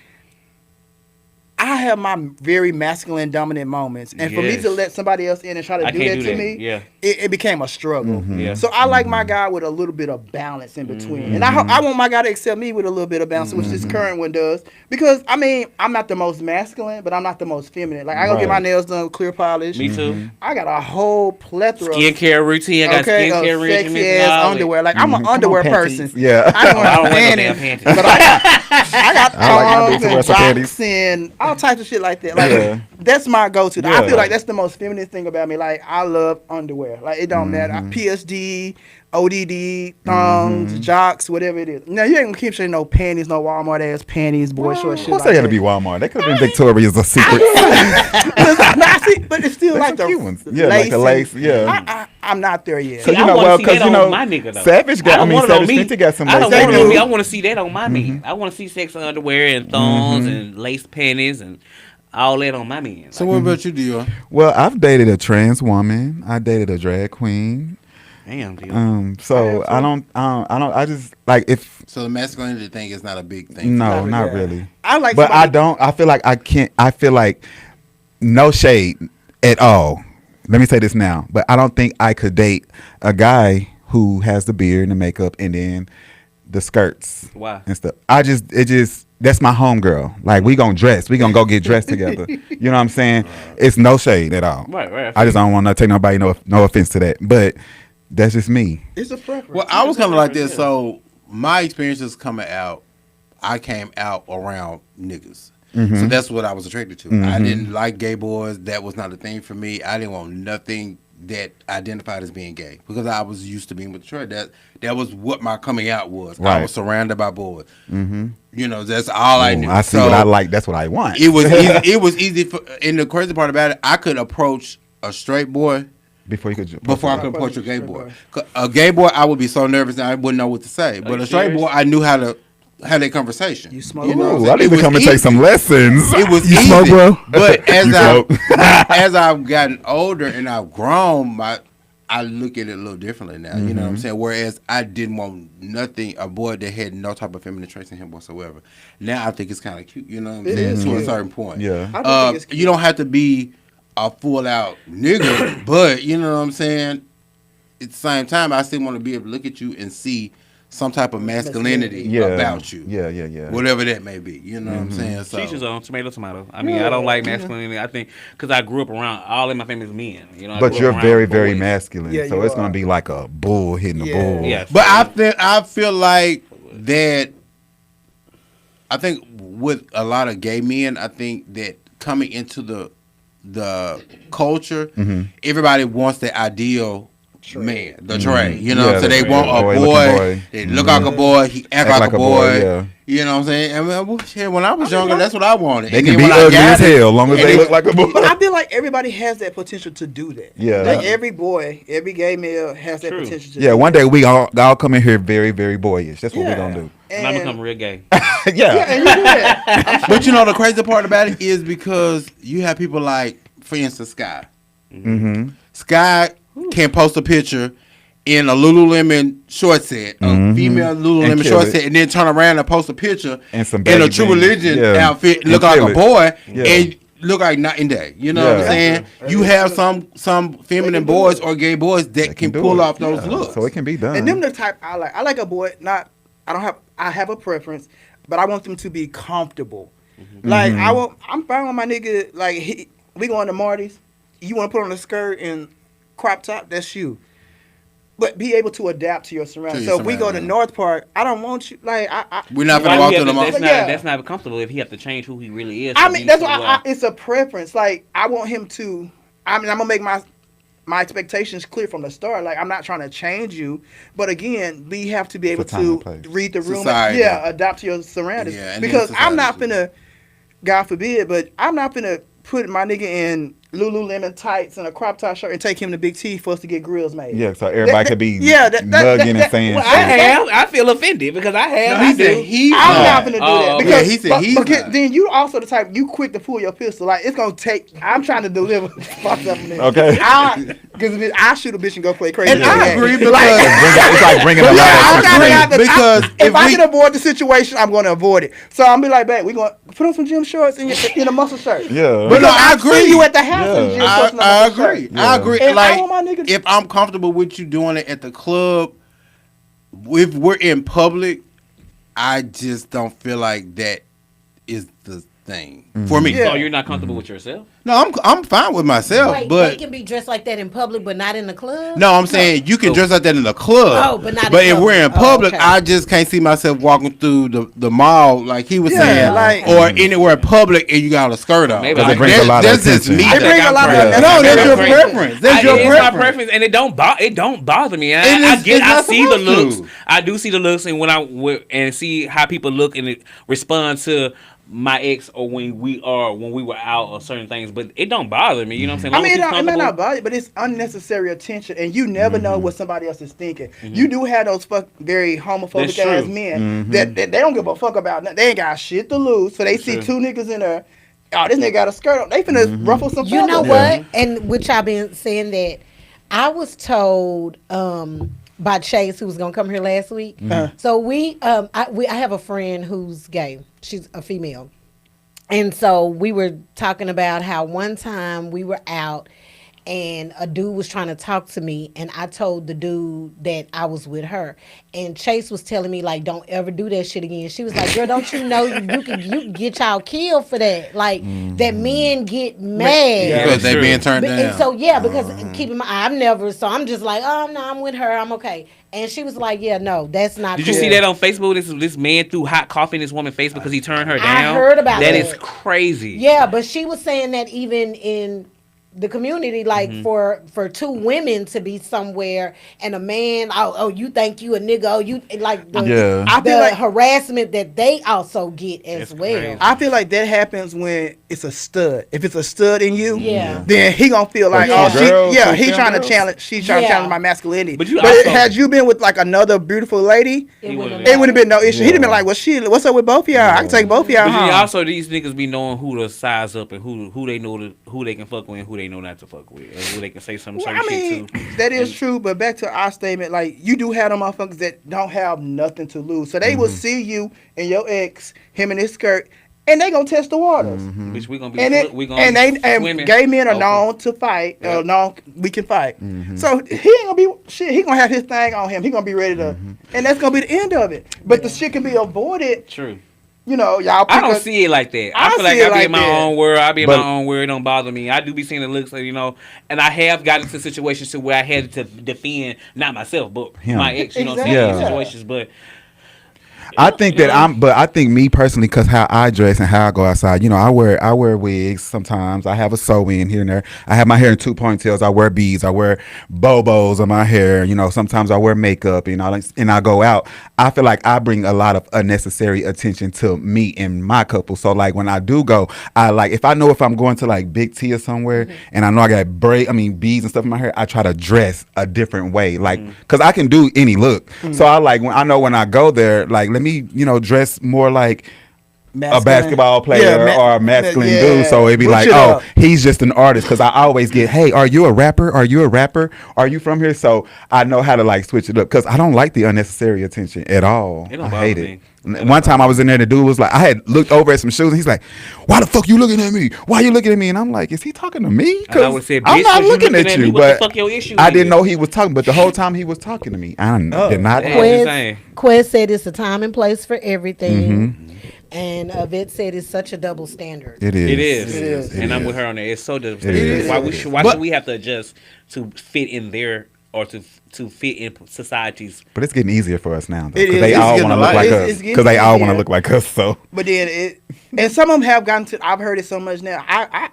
I have my very masculine dominant moments, and for me Yes. to let somebody else in and try to I do can't that do to that. me, Yeah. it became a struggle. Yeah. So I like my guy with a little bit of balance in between, and I want my guy to accept me with a little bit of balance, which this current one does. Because I mean, I'm not the most masculine, but I'm not the most feminine. Like I go get my nails done with clear polish. Me too. I got a whole plethora. Skincare routine. I got skincare regimen. Sexy ass underwear. Like I'm an underwear person. Yeah. I don't I don't wear wear no damn panties, panties. but I got I like my thongs big to wear and some panties. jocks and all types of shit like that. Like Yeah. that's my go-to. I Yeah. feel like that's the most feminine thing about me. Like I love underwear. Like it don't matter. PSD, ODD, thongs, jocks, whatever it is. Now you ain't gonna keep saying no panties, no Walmart ass panties, boy short shit. Of course, like they got to that. be Walmart. They could have been Victoria's a secret. Nah, see, but it's still like Some the cute ones. Yeah, like a lace. Yeah. I'm not there yet. So, See, I wanna see that on my nigga, though. Savage got. I don't mean, want it on Savage me. Fenty got some I don't lace. want it They on do. me. I want to see that on my man. I want to see sex underwear and thongs and lace panties and all that on my men. So what about you, Dior? Well, I've dated a trans woman. I dated a drag queen. Damn, dude. So I just like if. So the masculinity thing is not a big thing. No, not really. I like, but I feel like I can't. I feel like no shade at all. Let me say this now, but I don't think I could date a guy who has the beard and the makeup and then the skirts. Why? And stuff. That's my homegirl. Like we gonna dress. We gonna go get dressed together. You know what I'm saying? It's no shade at all. Right. I just don't want to take nobody no offense to that, but. That's just me. It's a preference. Well, I was kind of like this. So my experiences coming out, I came out around niggas. Mm-hmm. So that's what I was attracted to. Mm-hmm. I didn't like gay boys. That was not a thing for me. I didn't want nothing that identified as being gay because I was used to being with Detroit. That was what my coming out was. Right. I was surrounded by boys. Mm-hmm. You know, that's all I knew. I see what I like. That's what I want. It was easy. It was easy. And the crazy part about it, I could approach a straight boy. Before I could approach a gay boy. A gay boy, I would be so nervous that I wouldn't know what to say. But a straight boy, I knew how to have that conversation. You smoke? You know, I need to come and take some lessons. It was you easy. Smoke, bro? But as I've gotten older and I've grown, I look at it a little differently now. Mm-hmm. You know what I'm saying? Whereas I didn't want a boy that had no type of feminine traits in him whatsoever. Now I think it's kind of cute. You know what I'm saying? To a certain point. Yeah. You don't have to be a full out nigga, but you know what I'm saying? At the same time, I still want to be able to look at you and see some type of masculinity about you. Yeah. Whatever that may be. You know what I'm saying? So Teachers on tomato. I mean, I don't like masculinity. I think because I grew up around all in my family's men. You know, but you're very, very masculine. So it's gonna be like a bull hitting a bull. Yeah. But I feel like that. I think with a lot of gay men, I think that coming into the culture, everybody wants the ideal man, the trait. You know what I'm saying? They want a boy. They look like a boy. He act like a boy. Yeah. You know what I'm saying? I mean, when I was younger, that's what I wanted. They can be ugly as hell, long as they look like a boy. But I feel like everybody has that potential to do that. Yeah. Like every boy, every gay male has that potential to do that. Yeah, one day we all come in here very, very boyish. That's what we're going to do. And I become real gay. Yeah, and you do that. But you know, the crazy part about it is because you have people like, for instance, Sky. Mm-hmm. Sky can post a picture in a Lululemon short set, a female Lululemon short set, and then turn around and post a picture and some in a True Religion outfit, look like a boy, and look like night and day. You know what I'm saying? You have some feminine boys or gay boys that can pull off those looks. So it can be done. And them the type I like. I like a boy, I have a preference, but I want them to be comfortable. Mm-hmm. Like I'm fine with my nigga. Like we going to Marty's. You want to put on a skirt and crop top? That's you. But be able to adapt to your surroundings. So if we go to North Park, I don't want you. Like we're not gonna walk to the mall. That's not comfortable if he have to change who he really is. I mean, that's why it's a preference. Like I want him to. I mean, I'm gonna make my expectations clear from the start. Like I'm not trying to change you, but again, we have to be able to read the room. Adapt to your surroundings. Yeah, because I'm not finna, God forbid, but I'm not finna put my nigga in Lululemon tights and a crop top shirt and take him to Big T for us to get grills made. Yeah, so everybody could be mugging and saying. Well, I feel offended because I have. No, I'm not gonna do that because he said he's not. Then you also the type you quick to pull your pistol. Like it's gonna take. I'm trying to deliver. Okay. Because I shoot a bitch and go play crazy. And I agree because it's like bringing a lot of because if I can avoid the situation, I'm gonna avoid it. So I'm be like, babe, we gonna put on some gym shorts and in a muscle shirt. Yeah. But no, I agree. You at the house. I agree. Yeah. I agree. And like, I want my niggas, if I'm comfortable with you doing it at the club, if we're in public, I just don't feel like that is the thing for me. So you're not comfortable with yourself? No, I'm fine with myself. Wait, but they can be dressed like that in public, but not in the club. No, I'm saying you can dress like that in the club. Oh, but not. But in if we're in public, okay. I just can't see myself walking through the mall like he was saying, or anywhere public and you got a skirt on. Maybe it brings a lot of attention. It brings a lot of No, that's your preference. That's your preference. It's my preference, and it don't bother me. I see the looks. I do see the looks, and and see how people look and respond to my ex or when we were out or certain things, but it don't bother me. You know what I'm saying? I mean, it might not bother you, but it's unnecessary attention, and you never know what somebody else is thinking. You do have those very homophobic ass men that they don't give a fuck about nothing. They ain't got shit to lose, so they see two niggas in there oh, this nigga got a skirt on. They finna ruffle some feathers. You know what? And which I've been saying that I was told by Chase, who was gonna come here last week. So I have a friend who's gay. She's a female, and so we were talking about how one time we were out. And a dude was trying to talk to me, and I told the dude that I was with her. And Chase was telling me, like, don't ever do that shit again. She was like, girl, don't you know you can get y'all killed for that? Like, that men get mad. Because they being turned down. And so, because keep in mind, I've never, so I'm just like, oh, no, I'm with her. I'm okay. And she was like, yeah, no, that's not Did you see that on Facebook? This man threw hot coffee in this woman's face because he turned her down? I heard about that. That is crazy. Yeah, but she was saying that even in the community, like for two women to be somewhere and a man, oh you think you a nigga, oh you like the, I feel like harassment that they also get as well. Crazy. I feel like that happens when it's a stud. If it's a stud in you, then he gonna feel like he's trying to challenge. She's trying to challenge my masculinity. But had you been with like another beautiful lady, it would have been no issue. He'd have been like, what's up with both of y'all? I can take both of y'all. But also these niggas be knowing who to size up and who they know who they can fuck with and who they know not to fuck with, and who they can say some certain shit to. That is true, but back to our statement, like you do have them motherfuckers that don't have nothing to lose, so they will see you and your ex, him in his skirt, and they gonna test the waters. Which we gonna be, and gay men are known to fight. We can fight. So he ain't gonna be shit. He gonna have his thing on him. He gonna be ready to, and that's gonna be the end of it. But the shit can be avoided. True. You know, y'all. I don't see it like that. I feel like I be in my own world. I be in my own world. It don't bother me. I do be seeing the looks, and I have gotten into situations to where I had to defend not myself, but my ex. You know, situations. But I think I think me personally, because how I dress and how I go outside, I wear wigs sometimes. I have a sew-in here and there. I have my hair in 2 ponytails. I wear beads. I wear bobos on my hair. Sometimes I wear makeup. And I go out. I feel like I bring a lot of unnecessary attention to me and my couple. So like when I do go, if I know if I'm going to like Big T or somewhere, and I know I got beads and stuff in my hair, I try to dress a different way, like because I can do any look. So I know when I go there, like let me dress more like a basketball player or a masculine dude. So it'd be like, he's just an artist. Because I always get, hey, are you a rapper? Are you a rapper? Are you from here? So I know how to like switch it up because I don't like the unnecessary attention at all. I hate it. One time I was in there, the dude was like, I had looked over at some shoes and he's like, why the fuck you looking at me? Why you looking at me? And I'm like, is he talking to me? Because I'm not looking at you. But I didn't know he was talking. But the whole time he was talking to me, I did not. Quest said it's a time and place for everything. And Vet said it's such a double standard. It is. And I'm with her on that. It's so double standard. Why should we have to adjust to fit in there or to fit in societies? But it's getting easier for us now because they all want to look like us. Because they all want to look like us. So. But then and some of them have gotten to. I've heard it so much now. I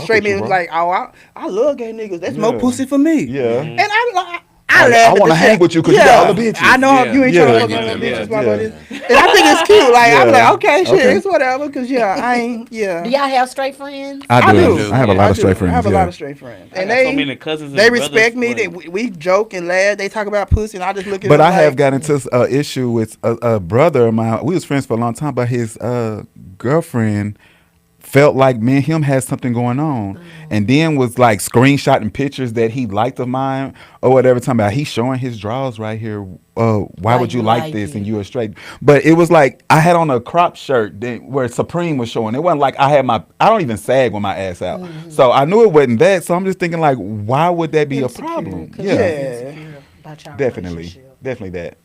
straight me like, I love gay niggas. That's more pussy for me. Yeah. And I'm like. I want to hang with you because you got all the bitches. I know you ain't trying to fuck on the bitches, my buddy. And I think it's cute. Like I'm like, okay, shit, it's whatever. Because I ain't. Do y'all have straight friends? I do. I have a lot of straight friends. I have a lot of straight friends, and so many cousins. They respect me. We joke and laugh. They talk about pussy, and I just look at. But I have gotten into an issue with a brother of mine. We was friends for a long time, but his girlfriend felt like me and him had something going on, and then was like screenshotting pictures that he liked of mine or whatever. Talking about he's showing his drawers right here. Why would you like this? And you're straight. But it was like I had on a crop shirt where Supreme was showing. It wasn't like I don't even sag with my ass out. So I knew it wasn't that. So I'm just thinking like, why would that be a problem? Definitely that.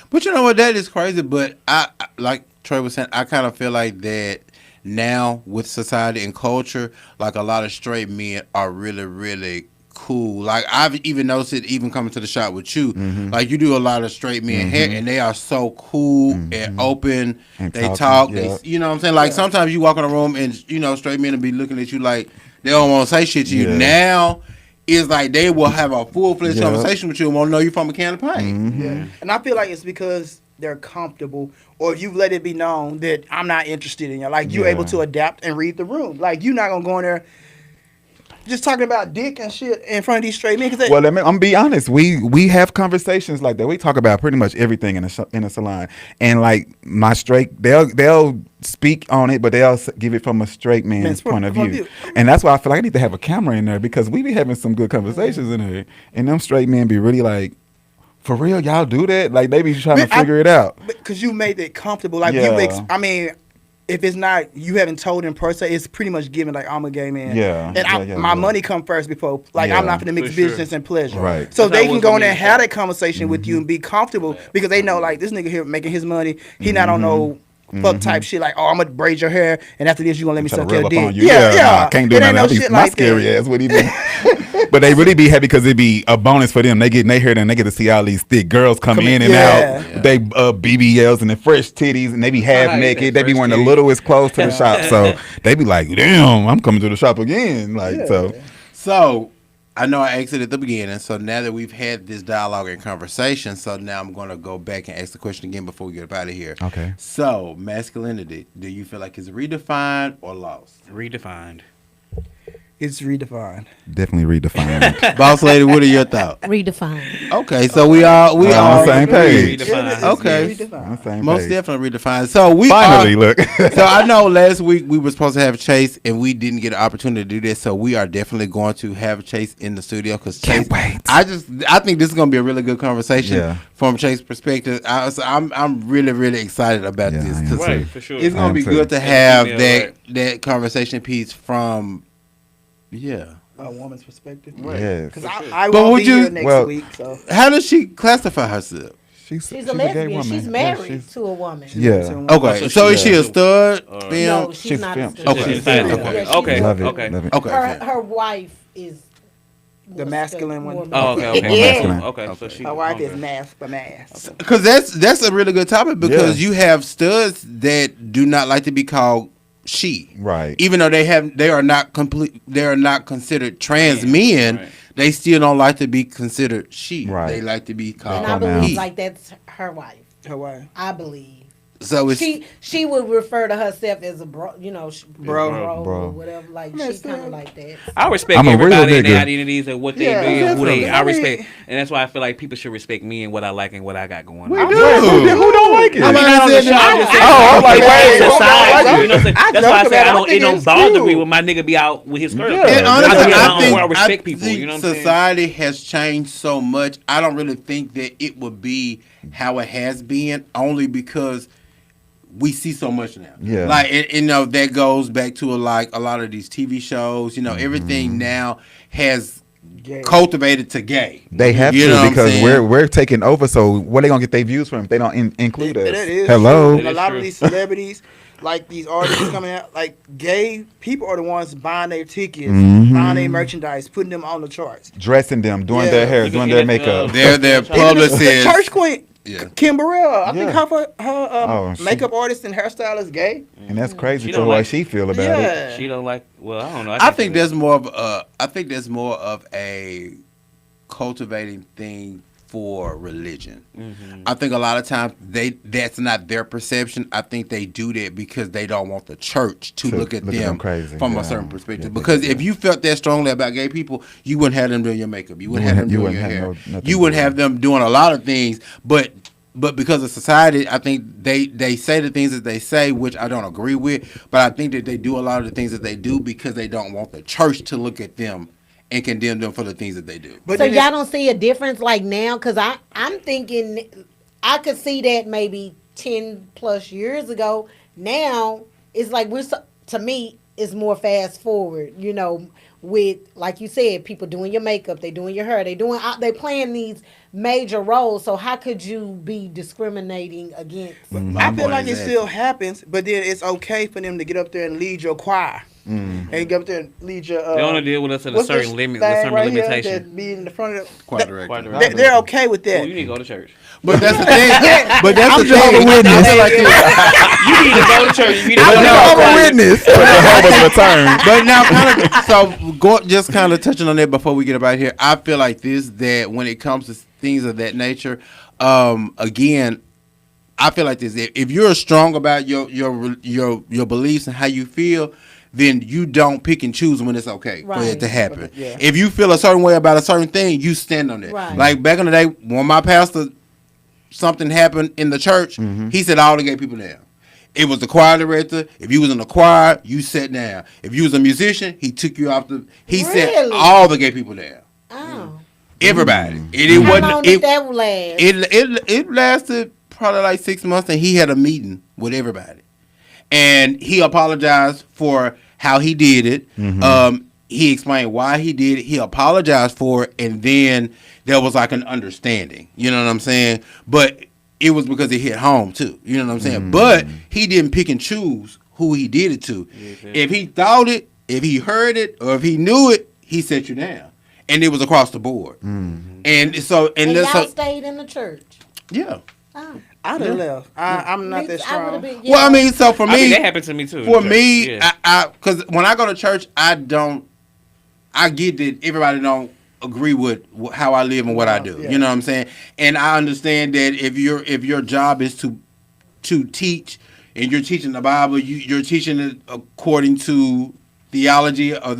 But you know what? That is crazy. But I like Trey was saying, I kind of feel like that. Now with society and culture, like a lot of straight men are really, really cool. Like I've even noticed it even coming to the shop with you. Like you do a lot of straight men here and they are so cool and open. And they talk. They, you know what I'm saying? Like sometimes you walk in a room and straight men will be looking at you like they don't want to say shit to you. Now it's like they will have a full-fledged conversation with you and want to know you from a can of paint. And I feel like it's because they're comfortable, or if you let it be known that I'm not interested in you. Like you're able to adapt and read the room. Like you're not gonna go in there. just talking about dick and shit in front of these straight men. Well, I'm gonna be honest. We have conversations like that. We talk about pretty much everything in a salon, and like my straight, they'll speak on it, but they'll give it from a straight man's point of view. And that's why I feel like I need to have a camera in there because we be having some good conversations in there, and them straight men be really like, for real, y'all do that? Like they be trying to figure it out because you made it comfortable. Like I mean. If it's not, you haven't told him per se, it's pretty much given like I'm a gay man. Yeah. And my money come first before, like I'm not gonna mix business and pleasure. Right. So they can go in there and have that conversation with you and be comfortable because they know like this nigga here making his money. He not on no fuck type shit like, oh, I'm gonna braid your hair and after this you gonna let me suck your dick. Yeah. I can't do that. That's my scary ass. What he do? But they really be happy because it be a bonus for them. They get in their hair and they get to see all these thick girls come in and out. They BBLs and the fresh titties and they be half naked. They be wearing the littlest clothes to the shop. So they be like, damn, I'm coming to the shop again. Like So I know I asked it at the beginning. So now that we've had this dialogue and conversation, so now I'm gonna go back and ask the question again before we get up out of here. Okay. So masculinity, do you feel like it's redefined or lost? Redefined. It's redefined. Definitely redefined. Boss lady, what are your thoughts? Redefined. Okay, so we all on the same page. Redefined. Okay. Most definitely redefined. So we finally look. So I know last week we were supposed to have Chase and we didn't get an opportunity to do this. So we are definitely going to have Chase in the studio because Chase. I think this is going to be a really good conversation from Chase's perspective. I'm really excited about this because for sure. it's going to be good to have that conversation piece from. Yeah. A woman's perspective. Yes. Because I won't be here next week. So. How does she classify herself? She's a lesbian. She's married to a woman. Yeah. Okay. So is she a stud? No, she's not a stud. Okay. Her wife is the masculine one. Oh, okay. So her wife is mass. Because that's a really good topic because you have studs that do not like to be called she, right? Even though they are not considered trans men. Right. They still don't like to be considered she. Right. They like to be called. And I believe like that's her wife. Her wife. I believe. So it's, she would refer to herself as a bro, bro, or whatever. Like she's kind of like that. I respect everybody and their identities and what they do and who they. I respect, and that's why I feel like people should respect me and what I like and what I got going on. We do. Who don't like it? I'm like, society. You know what I'm saying? That's why I say it don't bother me when my nigga be out with his girl. And honestly, I respect people. You know what I'm saying? Society has changed so much. I don't really think that it would be how it has been, only because we see so much now. Yeah. Like, that goes back to a lot of these TV shows. Everything now has cultivated to gay. They have to because we're taking over. So where are they going to get their views from if they don't include us? That is Hello. And a lot of these celebrities, like these artists coming out, like gay people are the ones buying their tickets, buying their merchandise, putting them on the charts. Dressing them, doing their hair, doing their makeup. They're their publicists. The church queen. Yeah. Kim Burrell, I think her makeup artist and hairstylist gay, and that's crazy to what she feel about it. She don't like. Well, I don't know. I think there's more of a cultivating thing for religion. I think a lot of times that's not their perception. I think they do that because they don't want the church to look at them from a certain perspective. Because if you felt that strongly about gay people, you wouldn't have them doing your makeup. You wouldn't have them doing your hair. You wouldn't have them doing a lot of things. But because of society, I think they say the things that they say, which I don't agree with. But I think that they do a lot of the things that they do because they don't want the church to look at them and condemn them for the things that they do. But so y'all don't see a difference like now? Because I'm thinking I could see that maybe 10 plus years ago. Now it's like to me it's more fast forward. With like you said, people doing your makeup, they doing your hair, they playing these major roles. So how could you be discriminating against? I feel like it still happens, but then it's okay for them to get up there and lead your choir. And get up there and lead your. They only deal with us at a certain limit, with certain limitation. Be in the front of the choir director. They're okay with that. Well, you need to go to church. But that's the thing. But that's the Jehovah's Witness. You need to go to church. You need to go to Jehovah's Witness. Jehovah's return. But now, just kind of touching on that before we get about here. I feel like that when it comes to things of that nature, again, I feel like this. If you're strong about your beliefs and how you feel, then you don't pick and choose when it's okay for it to happen. Yeah. If you feel a certain way about a certain thing, you stand on it. Right. Like back in the day, when my pastor, something happened in the church, he said all the gay people down. It was the choir director. If you was in the choir, you sat down. If you was a musician, he took you off the. He said all the gay people down. Oh. Everybody. How long did that last? It lasted probably like 6 months, and he had a meeting with everybody, and he apologized for how he did it. He explained why he did it. He apologized for it, and then there was like an understanding. You know what I'm saying? But it was because it hit home too. You know what I'm saying? But he didn't pick and choose who he did it to. If he thought it, if he heard it, or if he knew it, he set you down. And it was across the board. And so and y'all stayed in the church. Yeah. Oh. I'd have left. I'm not that strong. Well, I mean, so for me, that happened to me too. For me, because when I go to church, I get that everybody don't agree with how I live and what I do. You know what I'm saying? And I understand that if your job is to teach and you're teaching the Bible, you're teaching it according to theology or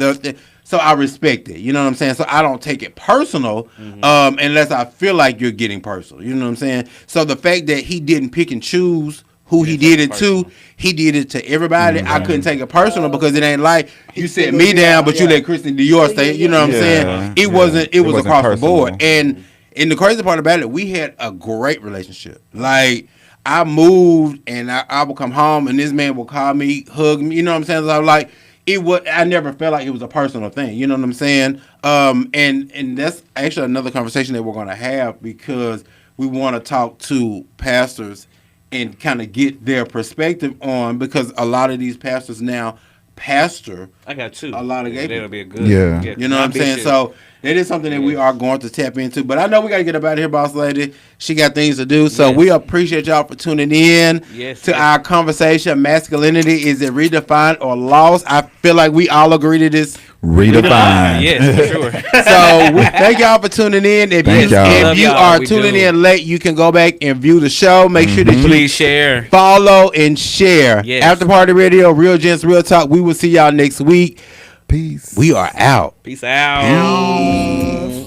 so I respect it. You know what I'm saying? So I don't take it personal unless I feel like you're getting personal. You know what I'm saying? So the fact that he didn't pick and choose who he did it to, he did it to everybody. I couldn't take it personal because it ain't like you set me down, but you let Christian Dior stay. You know what I'm saying? It wasn't. It was across the board. And the crazy part about it, we had a great relationship. Like I moved and I would come home and this man would call me, hug me. You know what I'm saying? So I was like. I never felt like it was a personal thing. You know what I'm saying? And that's actually another conversation that we're going to have because we want to talk to pastors and kind of get their perspective on because a lot of these pastors now pastor. I got two. A lot of gay people. That'll be a good. You know what I'm saying? So that is something that we are going to tap into. But I know we got to get up out of here, boss lady. She got things to do. So we appreciate y'all for tuning in to our conversation. Masculinity, is it redefined or lost? I feel like we all agree to this. Redefined. Yes, for sure. So we thank y'all for tuning in. If you are tuning in late, you can go back and view the show. Make sure that you please share, follow, and share. Yes. After Party Radio, Real Gents, Real Talk. We will see y'all next week. Peace. We are out. Peace out. Peace.